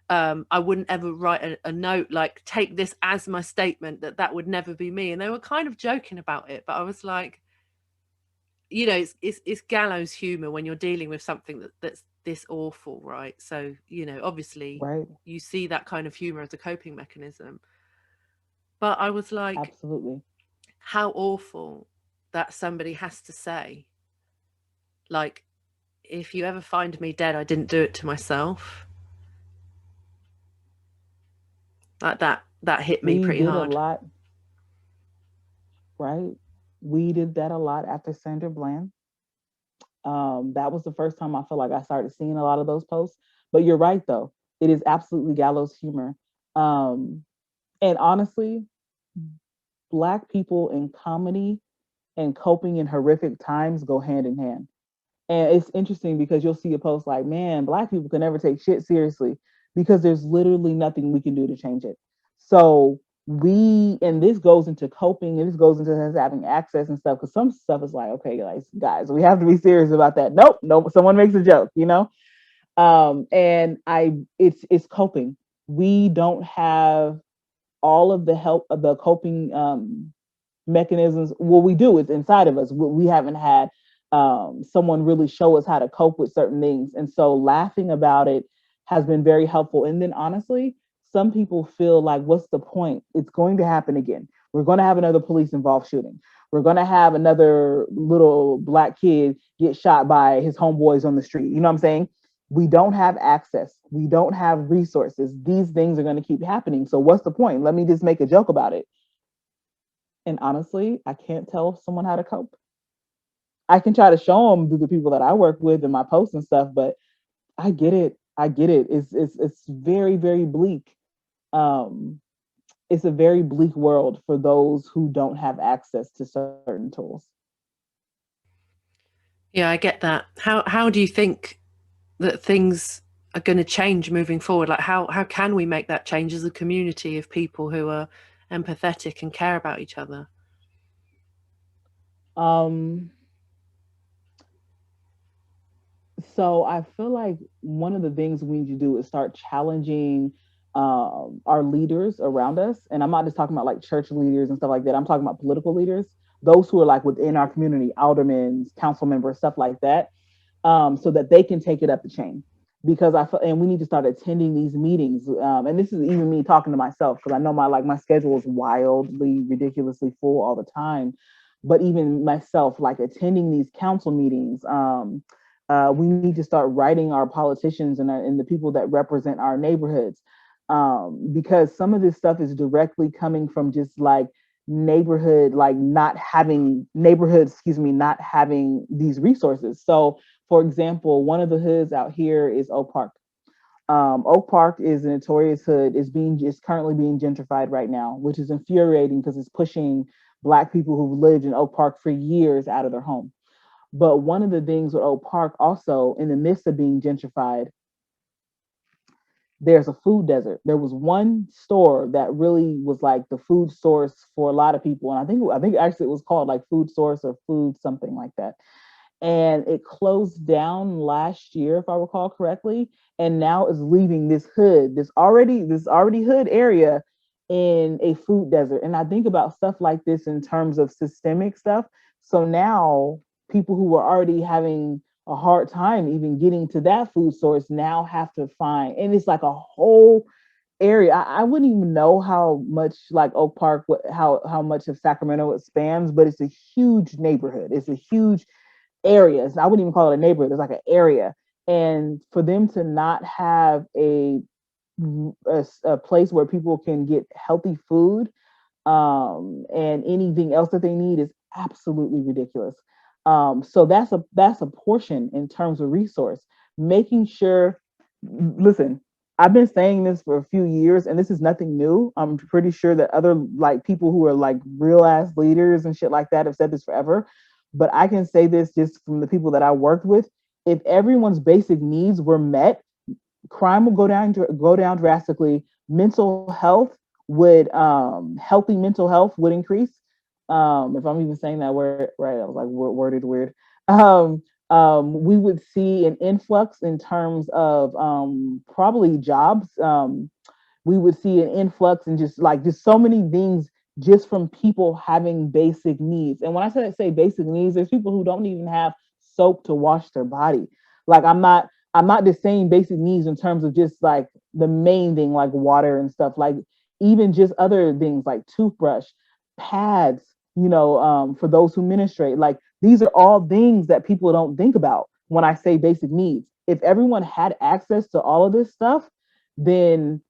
I wouldn't ever write a note, like, take this as my statement that would never be me. And they were kind of joking about it. But I was like, it's gallows humor when you're dealing with something that's this awful, right? So, obviously Right. you see that kind of humor as a coping mechanism. But I was like, Absolutely. how awful that somebody has to say, like, if you ever find me dead, I didn't do it to myself. Like, that hit me We pretty did a hard. lot, right? We did that a lot after Sandra Bland. That was the first time I feel like I started seeing a lot of those posts. But you're right, though. It is absolutely gallows humor. Um, and honestly, Black people in comedy and coping in horrific times go hand in hand. And it's interesting because you'll see a post like, man, Black people can never take shit seriously, because there's literally nothing we can do to change it. So and this goes into coping, and this goes into us having access and stuff, because some stuff is like, okay, guys, we have to be serious about that. Nope, someone makes a joke. And it's coping. We don't have all of the help of the coping mechanisms. Well, we do, it's inside of us. We haven't had someone really show us how to cope with certain things, and so laughing about it has been very helpful. And then honestly, some people feel like, what's the point? It's going to happen again. We're going to have another police involved shooting. We're going to have another little Black kid get shot by his homeboys on the street. You know what I'm saying? We don't have access. We don't have resources. These things are going to keep happening. So what's the point? Let me just make a joke about it. And honestly, I can't tell someone how to cope. I can try to show them through the people that I work with and my posts and stuff, but I get it. I get it. It's very, very bleak. Um, it's a very bleak world for those who don't have access to certain tools. Yeah, I get that. How do you think that things are going to change moving forward? Like how can we make that change as a community of people who are empathetic and care about each other? Um, so I feel like one of the things we need to do is start challenging our leaders around us. And I'm not just talking about like church leaders and stuff like that. I'm talking about political leaders, those who are like within our community, aldermen, council members, stuff like that, so that they can take it up the chain. Because I feel, and we need to start attending these meetings. And this is even me talking to myself because I know my schedule is wildly, ridiculously full all the time. But even myself, like attending these council meetings, we need to start writing our politicians and the people that represent our neighborhoods, because some of this stuff is directly coming from just like neighborhood, like not having neighborhoods, excuse me, not having these resources. So, for example, one of the hoods out here is Oak Park. Oak Park is a notorious hood. Is currently being gentrified right now, which is infuriating because it's pushing Black people who've lived in Oak Park for years out of their home. But one of the things with Oak Park, also in the midst of being gentrified, there's a food desert. There was one store that really was like the food source for a lot of people, and I think actually it was called like Food Source or Food something like that. And it closed down last year, if I recall correctly, and now is leaving this hood, this already hood area in a food desert. And I think about stuff like this in terms of systemic stuff. So now people who were already having a hard time even getting to that food source now have to find, and it's like a whole area. I wouldn't even know how much like Oak Park, how much of Sacramento it spans, but it's a huge neighborhood. It's a huge areas. I wouldn't even call it a neighborhood. It's like an area. And for them to not have a place where people can get healthy food, and anything else that they need is absolutely ridiculous. So that's a portion in terms of resource. Making sure, listen, I've been saying this for a few years, and this is nothing new. I'm pretty sure that other like people who are like real ass leaders and shit like that have said this forever. But I can say this just from the people that I worked with. If everyone's basic needs were met, crime will go down drastically. Mental health would healthy mental health would increase. If I'm even saying that word right, I was like worded weird. We would see an influx in terms of probably jobs. We would see an influx and just so many things just from people having basic needs. And when I say basic needs, there's people who don't even have soap to wash their body. Like I'm not just saying basic needs in terms of just like the main thing like water and stuff, like even just other things like toothbrush, pads, for those who menstruate. Like these are all things that people don't think about when I say basic needs. If everyone had access to all of this stuff, then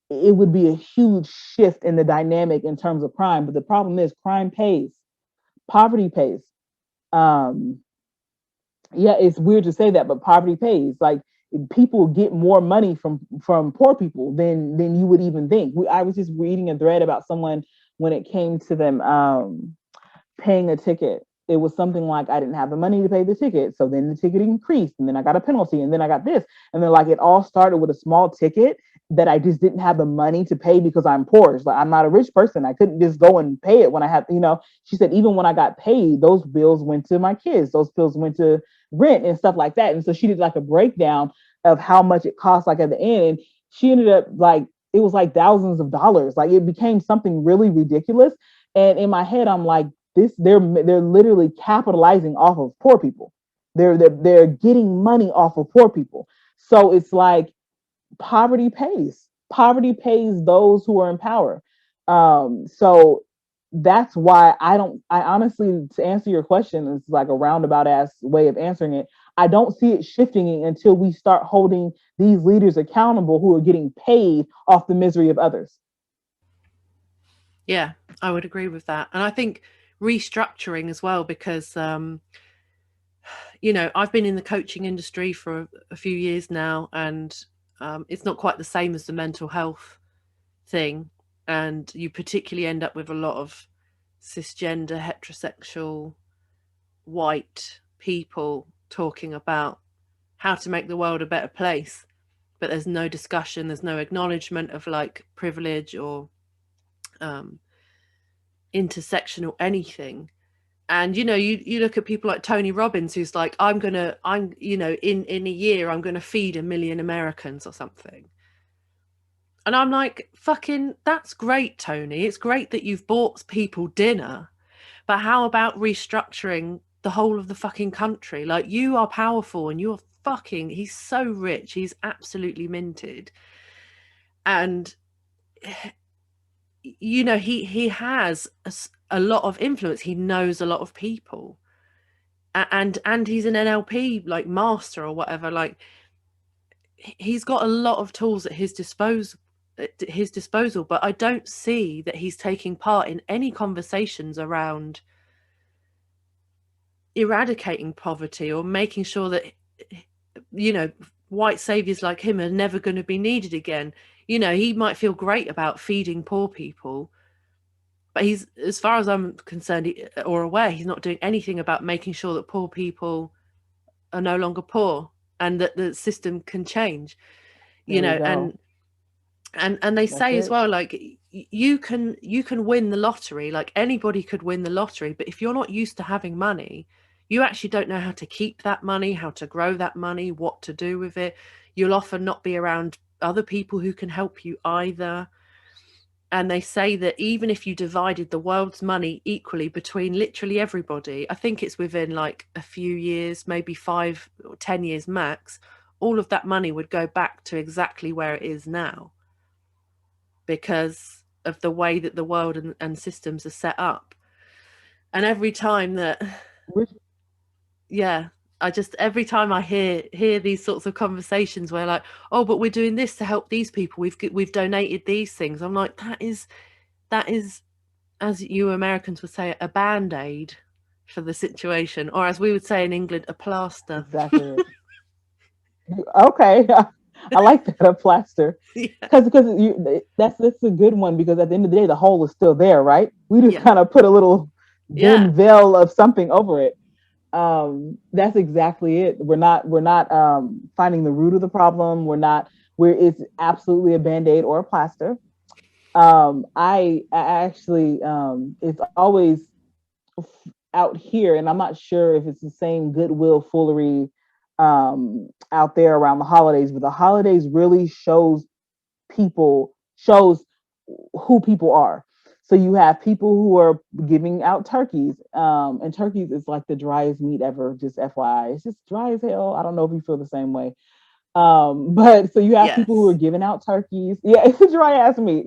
it would be a huge shift in the dynamic in terms of crime. But the problem is crime pays, poverty pays. Um, yeah, it's weird to say that, but poverty pays. Like people get more money from poor people than you would even think. I was just reading a thread about someone when it came to them paying a ticket. It was something like I didn't have the money to pay the ticket, so then the ticket increased, and then I got a penalty, and then I got this, and then like it all started with a small ticket that I just didn't have the money to pay because I'm poor. It's like I'm not a rich person. I couldn't just go and pay it when I had, She said even when I got paid, those bills went to my kids. Those bills went to rent and stuff like that. And so she did like a breakdown of how much it cost, like at the end, and she ended up like it was like thousands of dollars. Like it became something really ridiculous. And in my head, I'm like, they're literally capitalizing off of poor people. They're getting money off of poor people. So it's like poverty pays. Poverty pays those who are in power. So that's why I honestly, to answer your question, it's like a roundabout ass way of answering it. I don't see it shifting until we start holding these leaders accountable who are getting paid off the misery of others. Yeah, I would agree with that. And I think restructuring as well, because I've been in the coaching industry for a few years now, and it's not quite the same as the mental health thing. And you particularly end up with a lot of cisgender, heterosexual, white people talking about how to make the world a better place. But there's no discussion, there's no acknowledgement of like privilege or um, intersectional anything. And you look at people like Tony Robbins, who's like, in a year I'm gonna feed 1 million Americans or something. And I'm like, fucking, that's great, Tony. It's great that you've bought people dinner, but how about restructuring the whole of the fucking country? Like, you are powerful and you're fucking, he's so rich, he's absolutely minted. And he has a lot of influence. He knows a lot of people, and he's an NLP like master or whatever. Like, he's got a lot of tools at his disposal, but I don't see that he's taking part in any conversations around eradicating poverty or making sure that white saviors like him are never going to be needed again. He might feel great about feeding poor people, but he's, as far as I'm concerned or aware, he's not doing anything about making sure that poor people are no longer poor and that the system can change. There we go. And they That's say as it. well, like, you can win the lottery, like anybody could win the lottery, but if you're not used to having money, you actually don't know how to keep that money, how to grow that money, what to do with it. You'll often not be around other people who can help you either. And they say that even if you divided the world's money equally between literally everybody, I think it's within like a few years, maybe 5 or 10 years max, all of that money would go back to exactly where it is now, because of the way that the world and systems are set up. And every time that, yeah, every time I hear these sorts of conversations where like, oh, but we're doing this to help these people, we've donated these things, I'm like, that is, as you Americans would say, a band-aid for the situation, or as we would say in England, a plaster. Exactly it. Okay. I like that, a plaster. Yeah. Because that's a good one, because at the end of the day the hole is still there, right? We just Yeah. kind of put a little Yeah. thin veil of something over it. That's exactly it. We're not finding the root of the problem. We're it's absolutely a band-aid or a plaster. I actually, it's always out here, and I'm not sure if it's the same goodwill foolery out there around the holidays, but the holidays really shows who people are. So you have people who are giving out turkeys, and turkeys is like the driest meat ever. Just FYI, it's just dry as hell. I don't know if you feel the same way. But so you have people who are Yes. giving out turkeys. Yeah, it's a dry ass meat.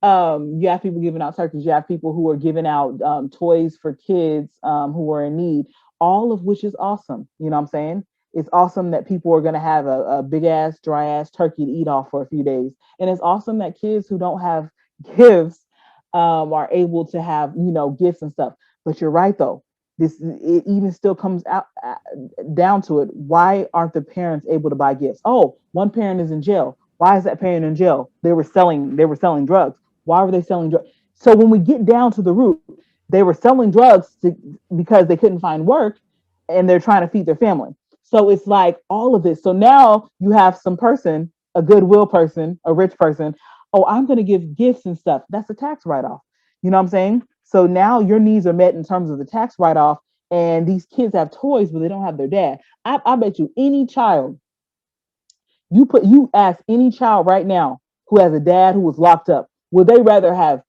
You have people giving out turkeys. You have people who are giving out toys for kids who are in need. All of which is awesome. You know what I'm saying? It's awesome that people are going to have a big ass, dry ass turkey to eat off for a few days, and it's awesome that kids who don't have gifts are able to have gifts and stuff. But you're right though. This it even still comes out down to it. Why aren't the parents able to buy gifts? Oh, one parent is in jail. Why is that parent in jail? They were selling drugs. Why were they selling drugs? So when we get down to the root, they were selling drugs because they couldn't find work, and they're trying to feed their family. So it's like all of this. So now you have some person, a goodwill person, a rich person. Oh, I'm going to give gifts and stuff. That's a tax write off. You know what I'm saying? So now your needs are met in terms of the tax write off, and these kids have toys, but they don't have their dad. I bet you any child, you ask any child right now who has a dad who was locked up, would they rather have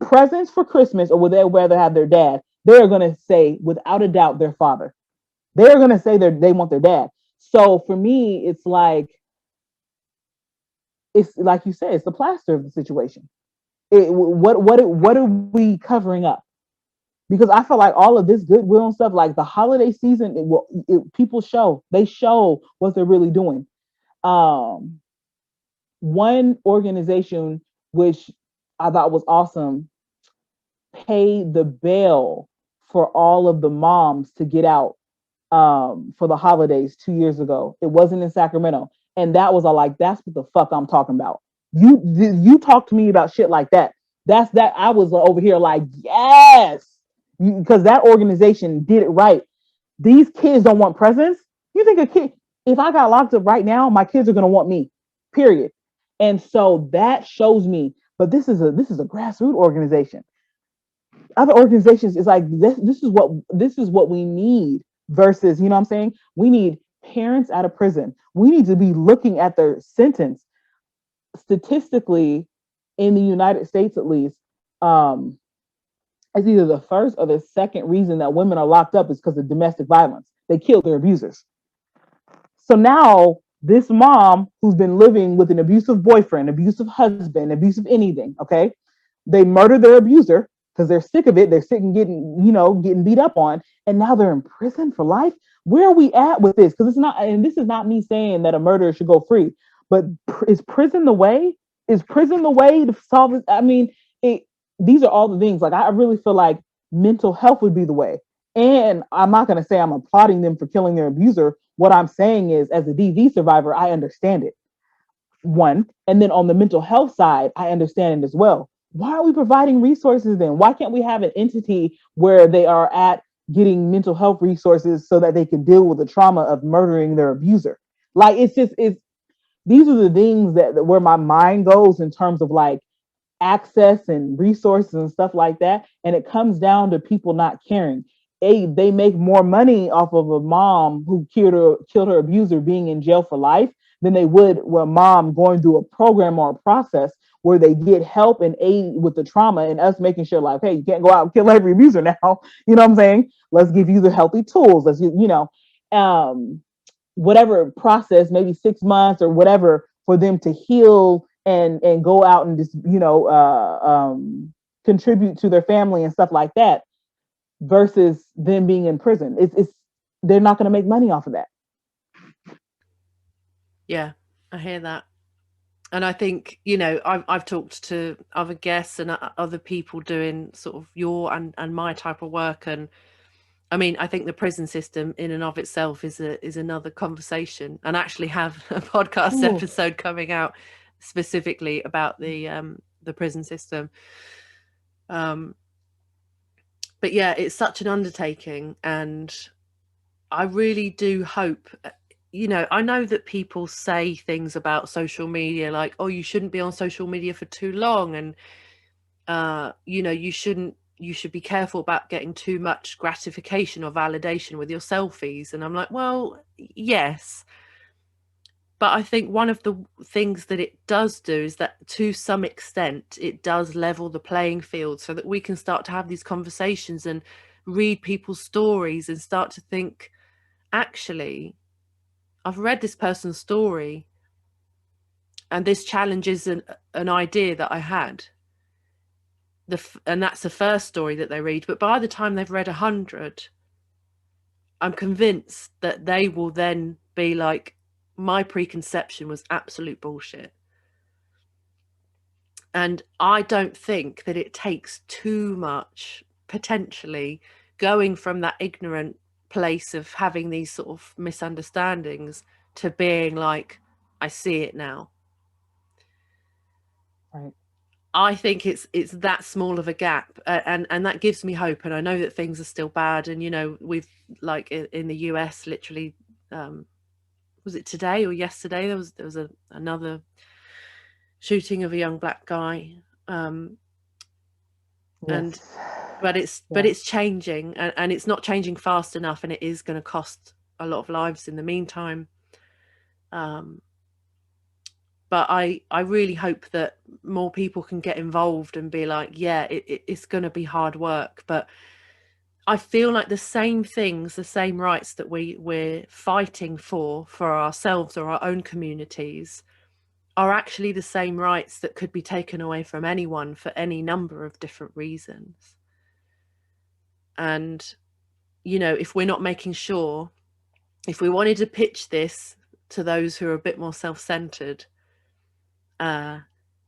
presents for Christmas or would they rather have their dad? They are going to say, without a doubt, their father. They are going to say they want their dad. So for me, it's like you said, it's the plaster of the situation. What are we covering up? Because I feel like all of this goodwill and stuff, like the holiday season, people show what they're really doing. Um, One organization which I thought was awesome, paid the bail for all of the moms to get out for the holidays 2 years ago. It wasn't in Sacramento. And that was all like, that's what the fuck I'm talking about. You talk to me about shit like that. That's that. I was over here like, yes, because that organization did it right. These kids don't want presents. You think a kid, if I got locked up right now, my kids are gonna want me, period. And so that shows me, but this is a grassroots organization. Other organizations is like this is what we need versus, you know what I'm saying? We need parents out of prison. We need to be looking at their sentence. Statistically, in the United States at least, um, it's either the first or the second reason that women are locked up is because of domestic violence. They kill their abusers. So now this mom who's been living with an abusive boyfriend, abusive husband, abusive anything, okay? They murder their abuser because they're sick of it. They're sick and getting beat up on, and now they're in prison for life. Where are we at with this? Because it's not, and this is not me saying that a murderer should go free, but is prison the way? Is prison the way to solve this? I mean, it, these are all the things. Like I really feel like mental health would be the way. And I'm not going to say I'm applauding them for killing their abuser. What I'm saying is, as a DV survivor, I understand it. One, and then on the mental health side, I understand it as well. Why are we providing resources then? Why can't we have an entity where they are at getting mental health resources so that they can deal with the trauma of murdering their abuser? Like it's these are the things that where my mind goes in terms of like access and resources and stuff like that. And it comes down to people not caring. They make more money off of a mom who killed her abuser being in jail for life than they would with a mom going through a program or a process where they get help and aid with the trauma, and us making sure like, hey, you can't go out and kill every abuser now. You know what I'm saying? Let's give you the healthy tools. Whatever process, maybe 6 months or whatever, for them to heal and go out and just contribute to their family and stuff like that, versus them being in prison. It's they're not going to make money off of that. Yeah, I hear that. And I think, I've talked to other guests and other people doing sort of your and my type of work. And I mean, I think the prison system in and of itself is another conversation, and I actually have a podcast Ooh. episode coming out specifically about the prison system. But yeah, it's such an undertaking, and I really do hope, I know that people say things about social media like, oh, you shouldn't be on social media for too long, and you should be careful about getting too much gratification or validation with your selfies. And I'm like, well, yes, but I think one of the things that it does do is that to some extent it does level the playing field, so that we can start to have these conversations and read people's stories and start to think, actually, I've read this person's story and this challenges an idea that I had. And that's the first story that they read. But by the time they've read 100, I'm convinced that they will then be like, my preconception was absolute bullshit. And I don't think that it takes too much, potentially, going from that ignorant place of having these sort of misunderstandings to being like, I see it now. Right. I think it's that small of a gap, and that gives me hope. And I know that things are still bad, and we've, like, in the US, literally, was it today or yesterday, there was another shooting of a young black guy, Yes. and but it's changing, and it's not changing fast enough, and it is going to cost a lot of lives in the meantime. But I really hope that more people can get involved and be like, yeah, it's going to be hard work, but I feel like the same things, the same rights that we're fighting for ourselves or our own communities, are actually the same rights that could be taken away from anyone for any number of different reasons. And, if we're not making sure, if we wanted to pitch this to those who are a bit more self-centered,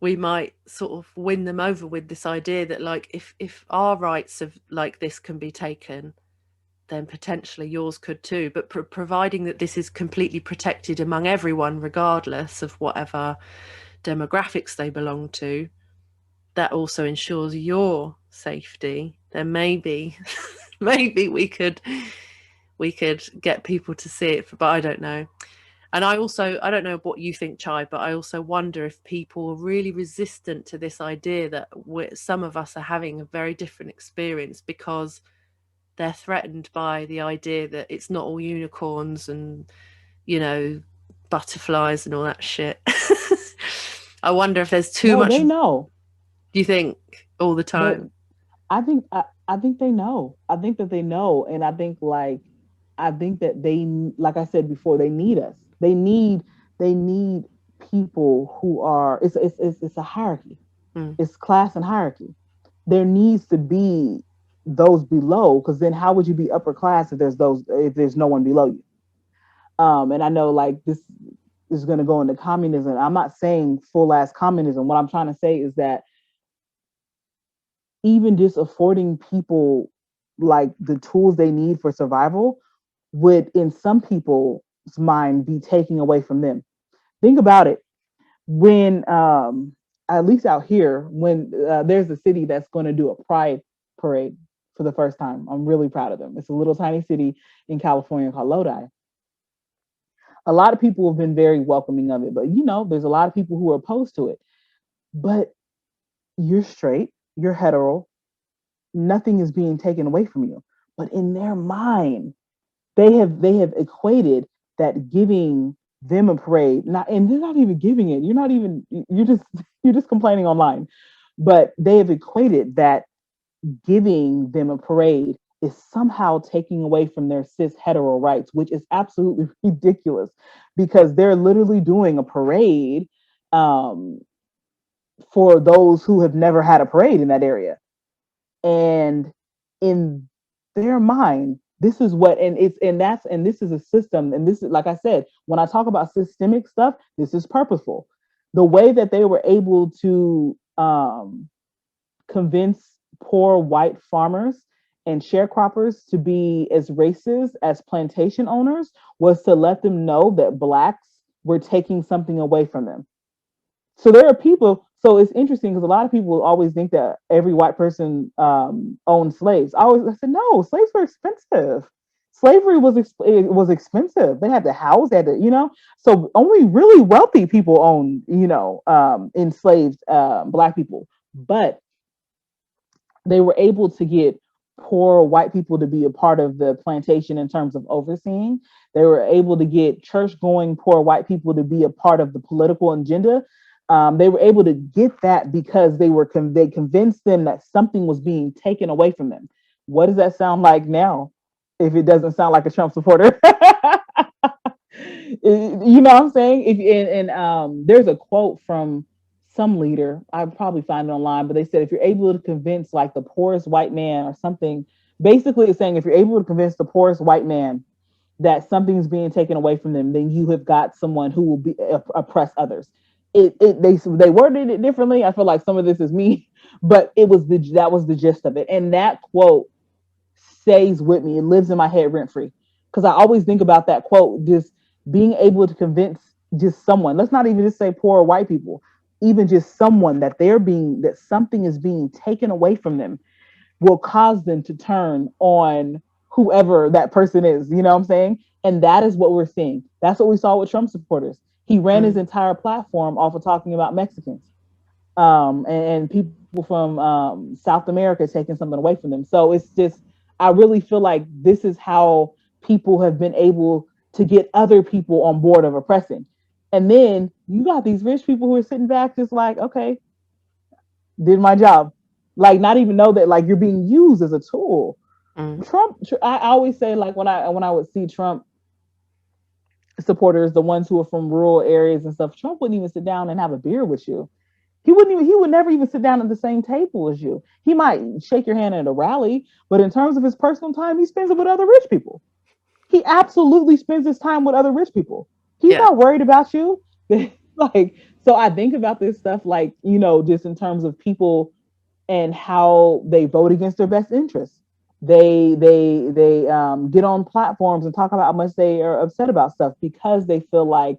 we might sort of win them over with this idea that, like, if our rights of like this can be taken, then potentially yours could too. But providing that this is completely protected among everyone, regardless of whatever demographics they belong to, that also ensures your safety. Then maybe, maybe we could get people to see it. But I don't know. And I don't know what you think, Chai, but I also wonder if people are really resistant to this idea that some of us are having a very different experience because they're threatened by the idea that it's not all unicorns and, you know, butterflies and all that shit. I wonder if there's too No, much. they know. Do you think all the They, time? I think they know. I think that they know, and I think that they, like I said before, they need us. They need people who are. It's a hierarchy. Mm. It's class and hierarchy. There needs to be those below, because then how would you be upper class if there's no one below you? And I know like this is going to go into communism. I'm not saying full ass communism. What I'm trying to say is that even just affording people like the tools they need for survival would, in some people's mind, be taking away from them. Think about it. When, at least out here, when there's a city that's going to do a pride parade for the first time, I'm really proud of them. It's a little tiny city in California called Lodi. A lot of people have been very welcoming of it, but you know, there's a lot of people who are opposed to it. But you're straight, you're hetero, nothing is being taken away from you. But in their mind, they have equated that giving them a parade, not, and they're not even giving it. You're just complaining online. But they have equated that giving them a parade is somehow taking away from their cis hetero rights, which is absolutely ridiculous because they're literally doing a parade um, for those who have never had a parade in that area. And in their mind, this is what, and this is a system. And this is, like I said, when I talk about systemic stuff, this is purposeful. The way that they were able to convince poor white farmers and sharecroppers to be as racist as plantation owners was to let them know that blacks were taking something away from them. So there are people. So it's interesting because a lot of people always think that every white person owned slaves. I said no, slaves were expensive. Slavery was expensive. They had to house, they had to, you know. So only really wealthy people owned, you know, enslaved black people. But they were able to get poor white people to be a part of the plantation in terms of overseeing. They were able to get church going poor white people to be a part of the political agenda. They were able to get that because they convinced them that something was being taken away from them. What does that sound like now? If it doesn't sound like a Trump supporter, you know what I'm saying? There's a quote from some leader. I probably find it online, but they said if you're able to convince like the poorest white man or something, basically it's saying if you're able to convince the poorest white man that something's being taken away from them, then you have got someone who will be oppress others. They worded it differently. I feel like some of this is me, but that was the gist of it. And that quote stays with me. It lives in my head rent free because I always think about that quote. Just being able to convince just someone. Let's not even just say poor white people. Even just someone that something is being taken away from them will cause them to turn on whoever that person is. You know what I'm saying? And that is what we're seeing. That's what we saw with Trump supporters. He ran his entire platform off of talking about Mexicans and people from South America taking something away from them. So it's just, I really feel like this is how people have been able to get other people on board of oppressing. And then you got these rich people who are sitting back just like, okay, did my job. Like not even know that like you're being used as a tool. Trump, I always say like when I would see Trump supporters, the ones who are from rural areas and stuff, Trump wouldn't even sit down and have a beer with you. He would never even sit down at the same table as you. He might shake your hand at a rally, but in terms of his personal time, he spends it with other rich people. He absolutely spends his time with other rich people. He's Yeah. not worried about you. Like, so I think about this stuff, like, you know, just in terms of people and how they vote against their best interests. They get on platforms and talk about how much they are upset about stuff because they feel like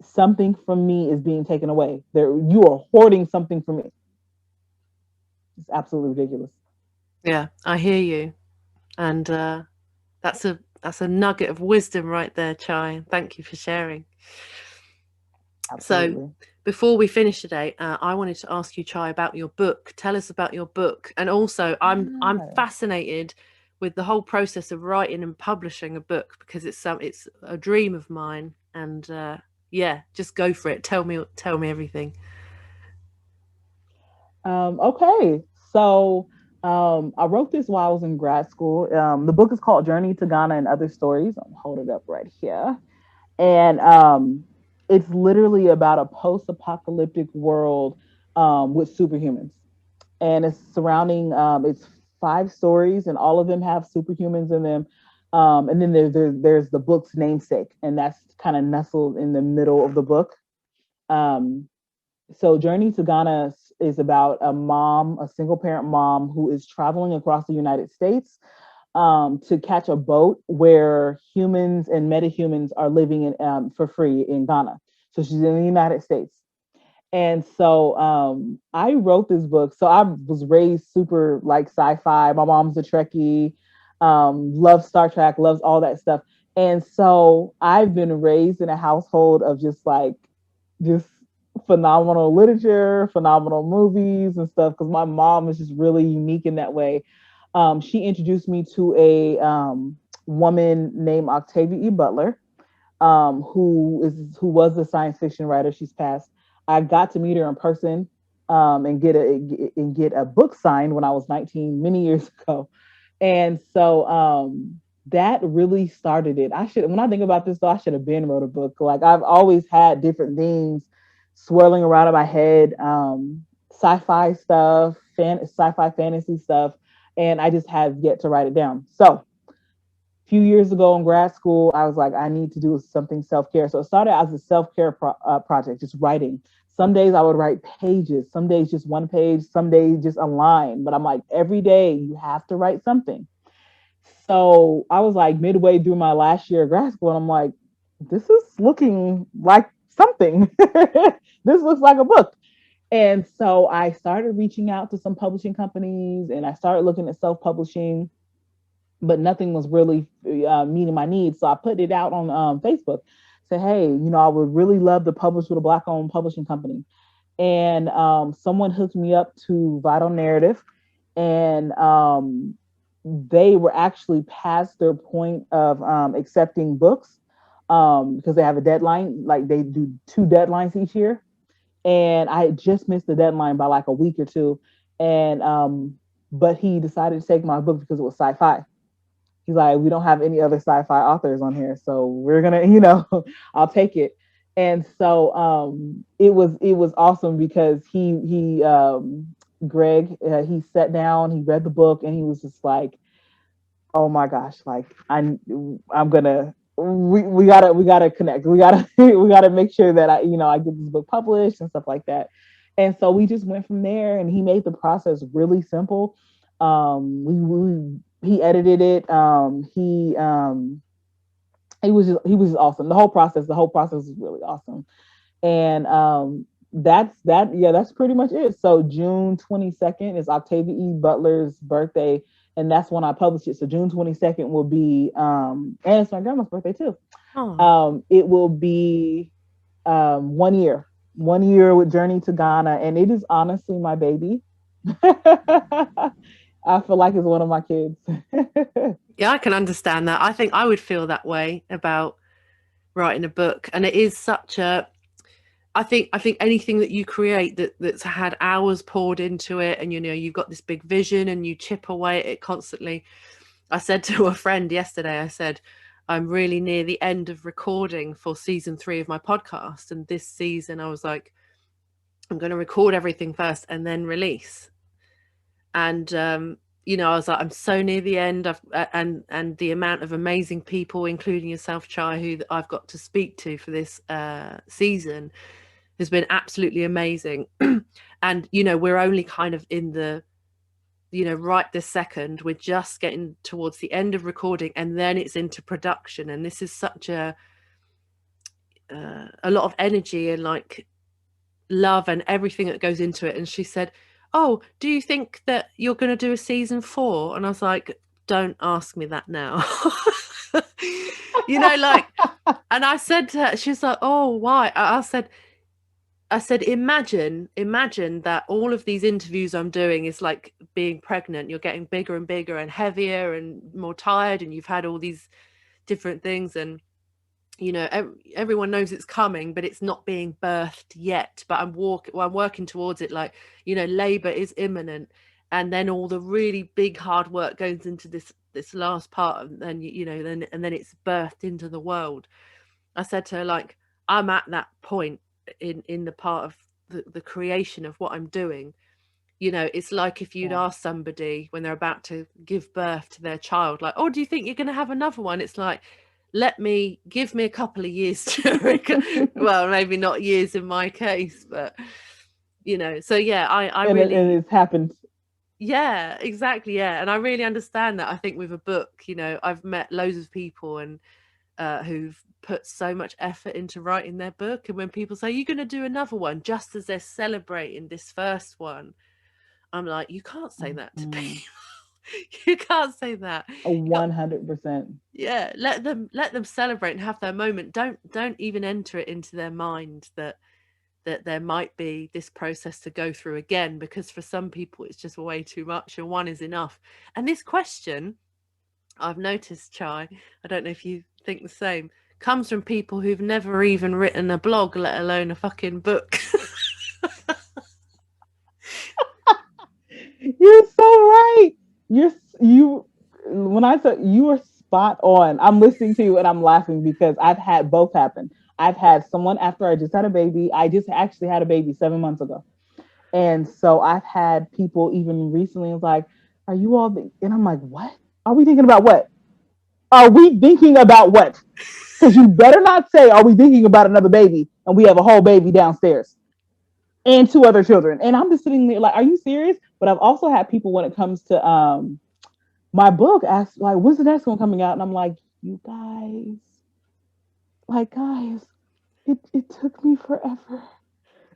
something from me is being taken away. You are hoarding something from me. It's absolutely ridiculous. Yeah, I hear you. And that's a nugget of wisdom right there, Chai. Thank you for sharing. So, Absolutely. before we finish today, I wanted to ask you, Chai, about your book. Tell us about your book, and also, I'm Yeah. fascinated with the whole process of writing and publishing a book because it's a dream of mine. And yeah, just go for it. Tell me everything. Okay. So I wrote this while I was in grad school. The book is called Journey to Ghana and Other Stories. I'll hold it up right here. And it's literally about a post-apocalyptic world with superhumans, and it's surrounding. It's 5 stories, and all of them have superhumans in them. And then there's the book's namesake, and that's kind of nestled in the middle of the book. Um, so Journey to Ghana is about a mom, a single parent mom, who is traveling across the United States to catch a boat where humans and metahumans are living for free in Ghana. So she's in the United States. And so I wrote this book. So I was raised super like sci-fi. My mom's a Trekkie, loves Star Trek, loves all that stuff. And so I've been raised in a household of just phenomenal literature, phenomenal movies and stuff. Because my mom is just really unique in that way. She introduced me to a woman named Octavia E. Butler, who was a science fiction writer. She's passed. I got to meet her in person and get a book signed when I was 19 many years ago. And so that really started it. When I think about this though, I should have been wrote a book. Like I've always had different things swirling around in my head, sci-fi stuff, sci-fi fantasy stuff, and I just have yet to write it down. So few years ago in grad school, I was like, I need to do something self-care. So it started as a self-care project, just writing. Some days I would write pages, some days just one page, some days just a line. But I'm like, every day you have to write something. So I was like midway through my last year of grad school, and I'm like, this is looking like something. This looks like a book. And so I started reaching out to some publishing companies and I started looking at self-publishing, but nothing was really meeting my needs. So I put it out on Facebook. Say, hey, you know, I would really love to publish with a Black-owned publishing company. And someone hooked me up to Vital Narrative, and they were actually past their point of accepting books because they have a deadline. Like they do 2 deadlines each year, and I just missed the deadline by like a week or two. And but he decided to take my book because it was sci-fi. He's like, we don't have any other sci-fi authors on here, so we're gonna, you know, I'll take it. And so it was awesome because Greg, he sat down, he read the book, and he was just like, oh my gosh, like I'm gonna we gotta connect. We gotta we gotta make sure that I get this book published and stuff like that. And so we just went from there, and he made the process really simple. He edited it. He was awesome. The whole process was really awesome. And that's pretty much it. So June 22nd is Octavia E. Butler's birthday, and that's when I published it. So June 22nd will be and it's my grandma's birthday too. Oh, It will be 1 year with Journey to Ghana, and it is honestly my baby. I feel like it's one of my kids. yeah, I can understand that. I think I would feel that way about writing a book, and it is such a I think anything that you create that's had hours poured into it, and you've got this big vision and you chip away at it constantly. I said to a friend yesterday, I said, I'm really near the end of recording for season 3 of my podcast, and this season I was like, I'm going to record everything first and then release. And I was like, I'm so near the end. And the amount of amazing people, including yourself, Chai, who I've got to speak to for this season, has been absolutely amazing. And, you know, we're only kind of in the, you know, right this second, we're just getting towards the end of recording, and then it's into production. And this is such a lot of energy and like love and everything that goes into it. And she said, "Oh, do you think that you're going to do a season 4?" And I was like, "Don't ask me that now." You know, like, and I said to her, she's like, "Oh, why?" I said, imagine that all of these interviews I'm doing is like being pregnant. You're getting bigger and bigger and heavier and more tired, and you've had all these different things, and you know, everyone knows it's coming, but it's not being birthed yet. But I'm working towards it. Like, you know, labor is imminent, and then all the really big hard work goes into this last part, and then you know, then it's birthed into the world. I said to her, like, I'm at that point in the part of the creation of what I'm doing. You know, it's like if you'd ask somebody when they're about to give birth to their child, like, "Oh, do you think you're going to have another one?" It's like, give me a couple of years to well, maybe not years in my case, but you know, so yeah, I and really, and it's happened. yeah, exactly, yeah. And I really understand that. I think with a book, you know, I've met loads of people and who've put so much effort into writing their book, and when people say, "You're going to do another one," just as they're celebrating this first one, I'm like, you can't say that to people. You can't say that. 100%. Yeah, let them celebrate and have their moment. Don't even enter it into their mind that there might be this process to go through again, because for some people it's just way too much and one is enough. And this question, I've noticed, Chai, I don't know if you think the same, comes from people who've never even written a blog, let alone a fucking book. You're so right. You when I said you are spot on. I'm listening to you and I'm laughing because I've had both happen. I've had someone after I just had a baby. I just actually had a baby 7 months ago. And so I've had people even recently like, "Are you all?" And I'm like, "What? Are we thinking about what? Are we thinking about what? Because you better not say, are we thinking about another baby? And we have a whole baby downstairs and 2 other children." And I'm just sitting there like, "Are you serious?" But I've also had people when it comes to my book ask like, "When's the next one coming out?" And I'm like, "You guys, like guys, it took me forever.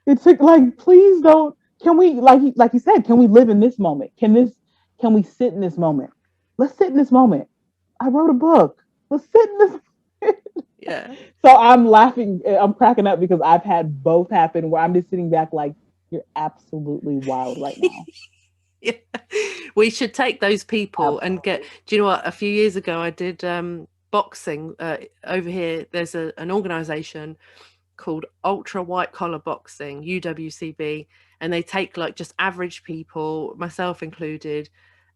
It took like, please don't. Can we like you said? Can we live in this moment? Can we sit in this moment? Let's sit in this moment. I wrote a book. Let's sit in this." Yeah. So I'm laughing. I'm cracking up because I've had both happen where I'm just sitting back like, "You're absolutely wild right now." Yeah. We should take those people and Absolutely. do you know what, a few years ago I did boxing over here. There's an organization called Ultra White Collar Boxing, UWCB, and they take like just average people, myself included.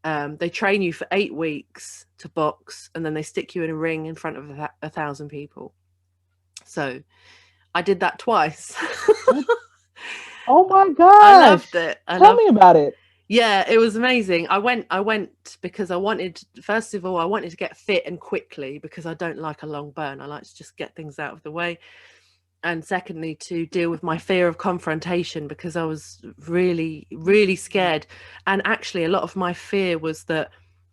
They train you for 8 weeks to box, and then they stick you in a ring in front of 1,000 people. So I did that twice. Oh my I gosh. loved it. Tell me about it. Yeah, it was amazing. I went because I wanted, first of all, I wanted to get fit and quickly because I don't like a long burn. I like to just get things out of the way. And secondly, to deal with my fear of confrontation because I was really, really scared. And actually, a lot of my fear was that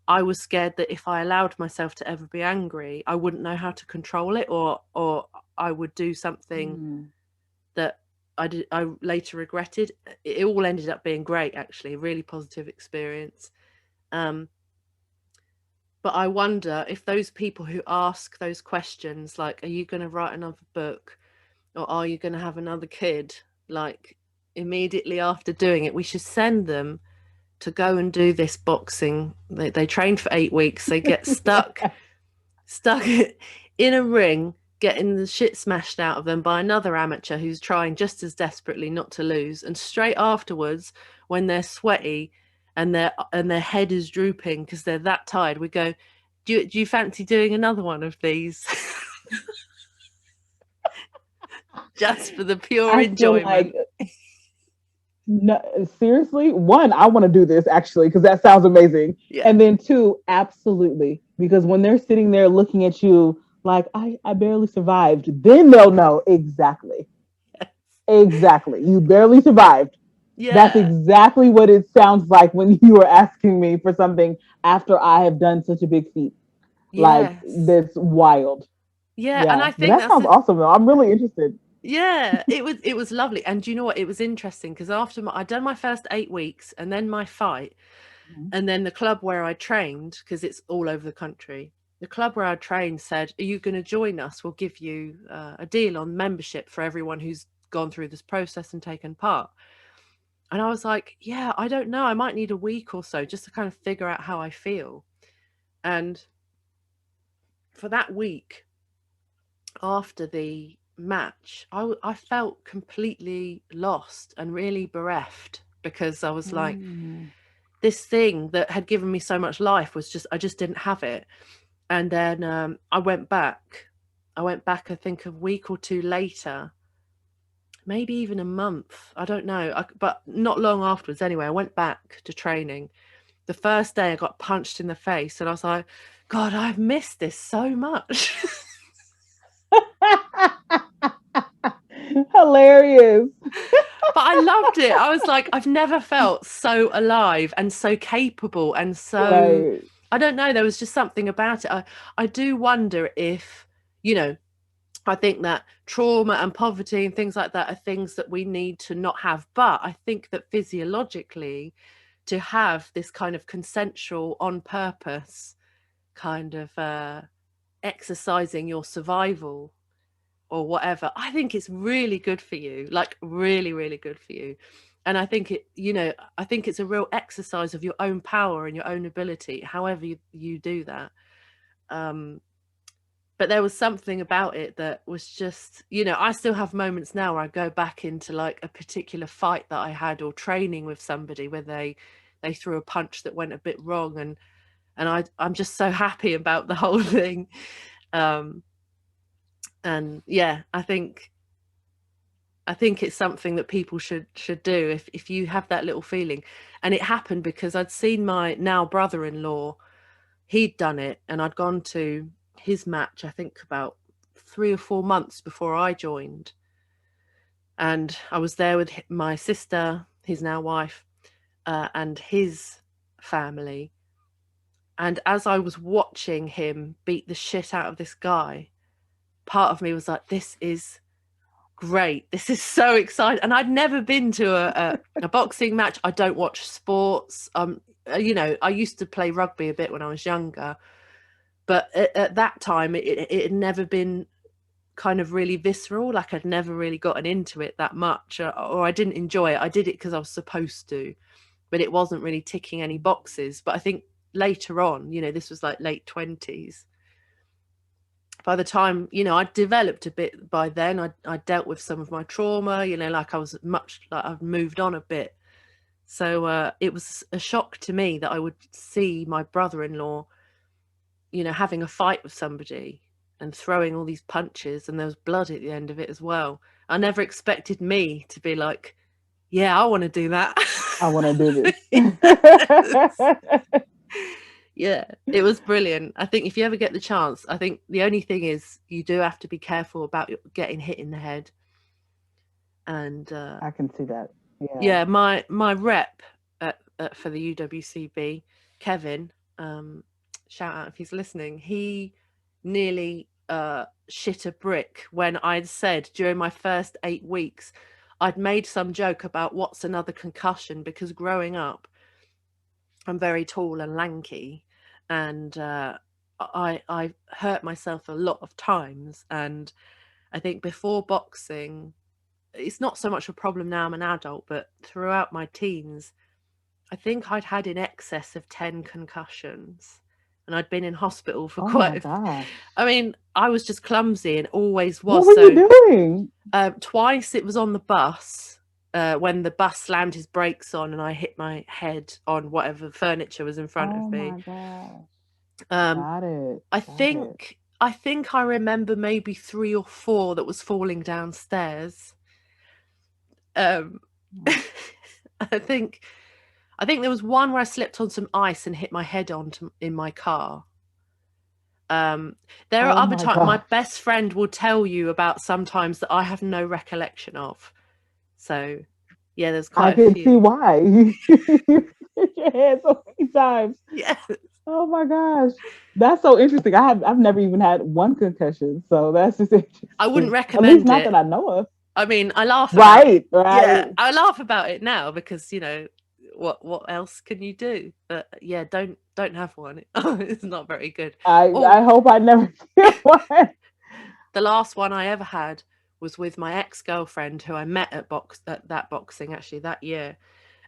I was scared that if I allowed myself to ever be angry, I wouldn't know how to control it, or I would do something that I later regretted. It all ended up being great, actually, a really positive experience. But I wonder if those people who ask those questions, like, "Are you going to write another book? Or are you going to have another kid?" Like immediately after doing it, we should send them to go and do this boxing. They train for 8 weeks. They get stuck in a ring, getting the shit smashed out of them by another amateur who's trying just as desperately not to lose. And straight afterwards, when they're sweaty and their head is drooping because they're that tired, we go, do you fancy doing another one of these?" Just for the pure I feel enjoyment. like, no, seriously, one, I want to do this actually because that sounds amazing. Yeah. And then two, absolutely, because when they're sitting there looking at you like, I barely survived, then they'll know exactly. Yes. Exactly. You barely survived. That's Yeah. exactly what it sounds like when you were asking me for something after I have done such a big feat. Like, Yes. that's wild. Yeah, and Yeah. I But think that that's sounds a awesome though. I'm really interested. yeah, it was lovely. And do you know what? It was interesting because after I'd done my first 8 weeks and then my fight, Mhm. and then the club where I trained, because it's all over the country, the club where I trained said, "Are you going to join us? We'll give you a deal on membership for everyone who's gone through this process and taken part." And I was like, "Yeah, I don't know. I might need a week or so just to kind of figure out how I feel." And for that week after the match, I felt completely lost and really bereft because I was like, Mm. this thing that had given me so much life was just, I just didn't have it. And then I went back. I went back, I think, a week or two later, maybe even a month. I don't know. But not long afterwards, anyway, I went back to training. The first day I got punched in the face and I was like, God, I've missed this so much. Hilarious. But I loved it. I was like, I've never felt so alive and so capable and so, Right. I don't know, there was just something about it. I do wonder if, you know, I think that trauma and poverty and things like that are things that we need to not have. But I think that physiologically, to have this kind of consensual, on purpose kind of exercising your survival or whatever, I think it's really good for you, like really, really good for you. And I think it, you know, I think it's a real exercise of your own power and your own ability, however you do that. Um, but there was something about it that was just, you know, I still have moments now where I go back into like a particular fight that I had or training with somebody where they threw a punch that went a bit wrong, and I'm just so happy about the whole thing. Um, and yeah, I think it's something that people should do if you have that little feeling. And it happened because I'd seen my now brother-in-law, he'd done it, and I'd gone to his match, I think about 3 or 4 months before I joined. And I was there with my sister, his now wife, and his family. And as I was watching him beat the shit out of this guy, part of me was like, this is great. This is so exciting. And I'd never been to a boxing match. I don't watch sports. You know, I used to play rugby a bit when I was younger, but at that time, it had never been kind of really visceral. Like I'd never really gotten into it that much, or I didn't enjoy it. I did it because I was supposed to, but it wasn't really ticking any boxes. But I think later on, you know, this was like late 20s. By the time, you know, I'd developed a bit by then, I dealt with some of my trauma, you know, like I was much, like I've moved on a bit. So it was a shock to me that I would see my brother-in-law, you know, having a fight with somebody and throwing all these punches, and there was blood at the end of it as well. I never expected me to be like, yeah, I want to do that. I want to do Yes. this. Yeah, it was brilliant. I think if you ever get the chance, I think the only thing is you do have to be careful about getting hit in the head. And I can see that. Yeah. yeah, my rep for the UWCB, Kevin, shout out if he's listening, he nearly shit a brick when I'd said during my first 8 weeks, I'd made some joke about what's another concussion, because growing up, I'm very tall and lanky, and I hurt myself a lot of times. And I think before boxing, it's not so much a problem now I'm an adult, but throughout my teens, I think I'd had in excess of 10 concussions, and I'd been in hospital for Oh my quite gosh. I mean, I was just clumsy and always What was. were you So doing? twice it was on the bus, when the bus slammed his brakes on and I hit my head on whatever furniture was in front of Oh me. my gosh. Um, Got it. I Got it. think I think I remember maybe 3 or 4 that was falling downstairs. Um, Mm. I think there was one where I slipped on some ice and hit my head in my car. Um, there are Oh other my times my gosh. best friend will tell you about sometimes that I have no recollection of. So yeah, there's I quite a can see few. why. You hit your head so many times. Yeah. Oh my gosh. That's so interesting. I've never even had one concussion. So that's just I wouldn't interesting. At least recommend not that it. I know of. I mean, I laugh about it. Right, right. Yeah, I laugh about it now because, what else can you do? But yeah, don't have one. It's not very good. Oh, I hope I never get one. the last one I ever had was with my ex-girlfriend who I met at that boxing actually that year.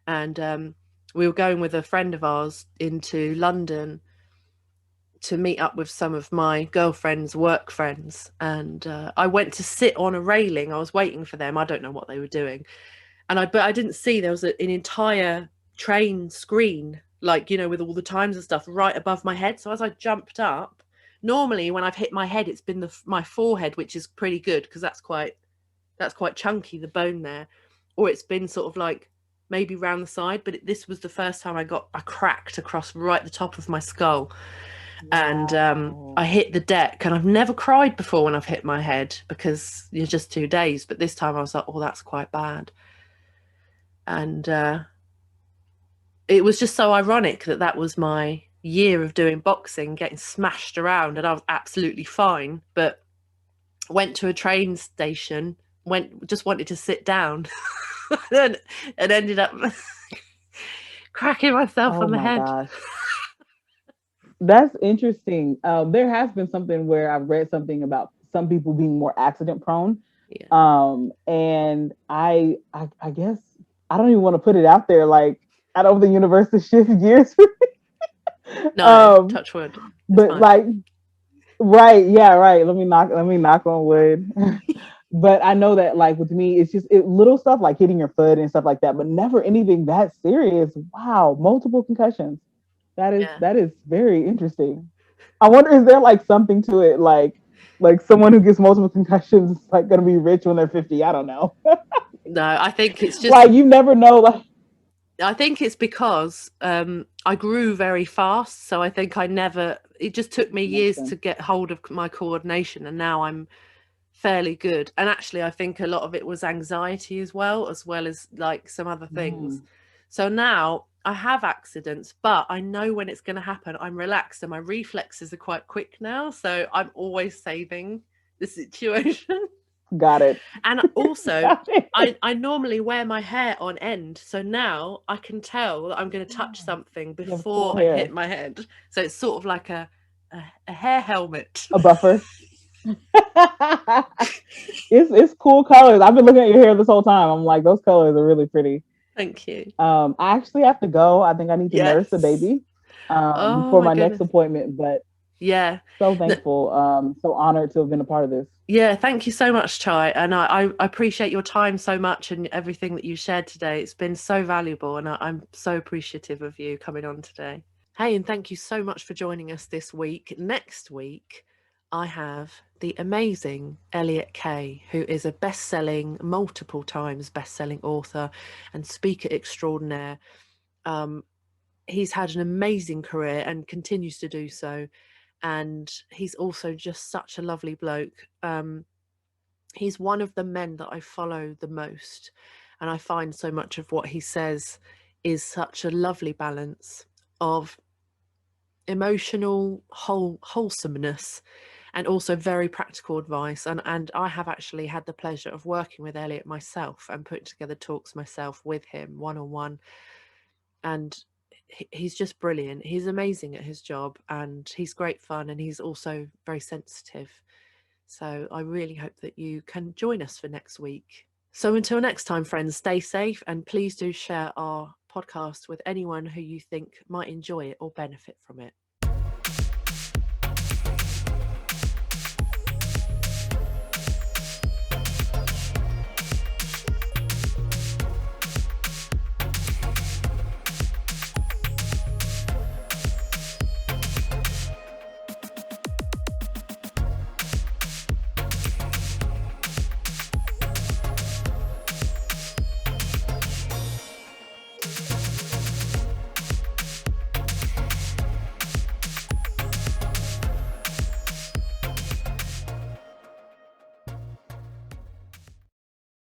And we were going with a friend of ours into London to meet up with some of my girlfriend's work friends, and I went to sit on a railing. I was waiting for them. I don't know what they were doing, but I didn't see there was an entire train screen, like, with all the times and stuff right above my head. So as I jumped up, normally when I've hit my head, it's been my forehead, which is pretty good because that's quite chunky, the bone there, or it's been sort of like maybe round the side. But this was the first time I cracked across right the top of my skull. And I Wow. hit the deck, and I've never cried before when I've hit my head because you're just 2 days. But this time I was like, oh, that's quite bad. And it was just so ironic that was my year of doing boxing, getting smashed around, and I was absolutely fine. But went to a train station, just wanted to sit down, and ended up cracking myself Oh on the my head. gosh. That's interesting. There has been something where I've read something about some people being more accident prone. Yeah. And I guess I don't even want to put it out there. Like, I don't want the universe to shift gears. No, touch wood. It's But fine. like, right, yeah, right. Let me knock on wood. But I know that, like, with me, it's just little stuff like hitting your foot and stuff like that, but never anything that serious. Wow, multiple concussions. Yeah. That is very interesting. I wonder, is there like something to it, like someone who gets multiple concussions is like going to be rich when they're 50? I don't know. No, I think it's just Like, you never know. Like, I think it's because I grew very fast. So I think it just took me makes years sense. to get hold of my coordination. And now I'm fairly good. And actually, I think a lot of it was anxiety as well as like some other things. Mm. So now I have accidents, but I know when it's going to happen. I'm relaxed and my reflexes are quite quick now. So I'm always saving the situation. Got it. And also, Got it. I normally wear my hair on end. So now I can tell that I'm going to touch something You have cool before I hit hair. my head. So it's sort of like a hair helmet. A buffer. It's cool colors. I've been looking at your hair this whole time. I'm like, those colors are really pretty. Thank you. I actually have to go. I think I need to nurse the Yes. baby Oh for my my next goodness. appointment. But Yeah. so No, thankful, so honored to have been a part of this. yeah, thank you so much, Chai. And I appreciate your time so much and everything that you shared today. It's been so valuable, and I'm so appreciative of you coming on today. Hey, and thank you so much for joining us this week. Next week, I have the amazing Elliot Kay, who is a multiple times best-selling author and speaker extraordinaire. He's had an amazing career and continues to do so. And he's also just such a lovely bloke. He's one of the men that I follow the most, and I find so much of what he says is such a lovely balance of emotional wholesomeness and also very practical advice. And I have actually had the pleasure of working with Elliot myself and putting together talks myself with him one-on-one, and he's just brilliant. He's amazing at his job, and he's great fun, and he's also very sensitive. So I really hope that you can join us for next week. So until next time, friends, stay safe, and please do share our podcast with anyone who you think might enjoy it or benefit from it.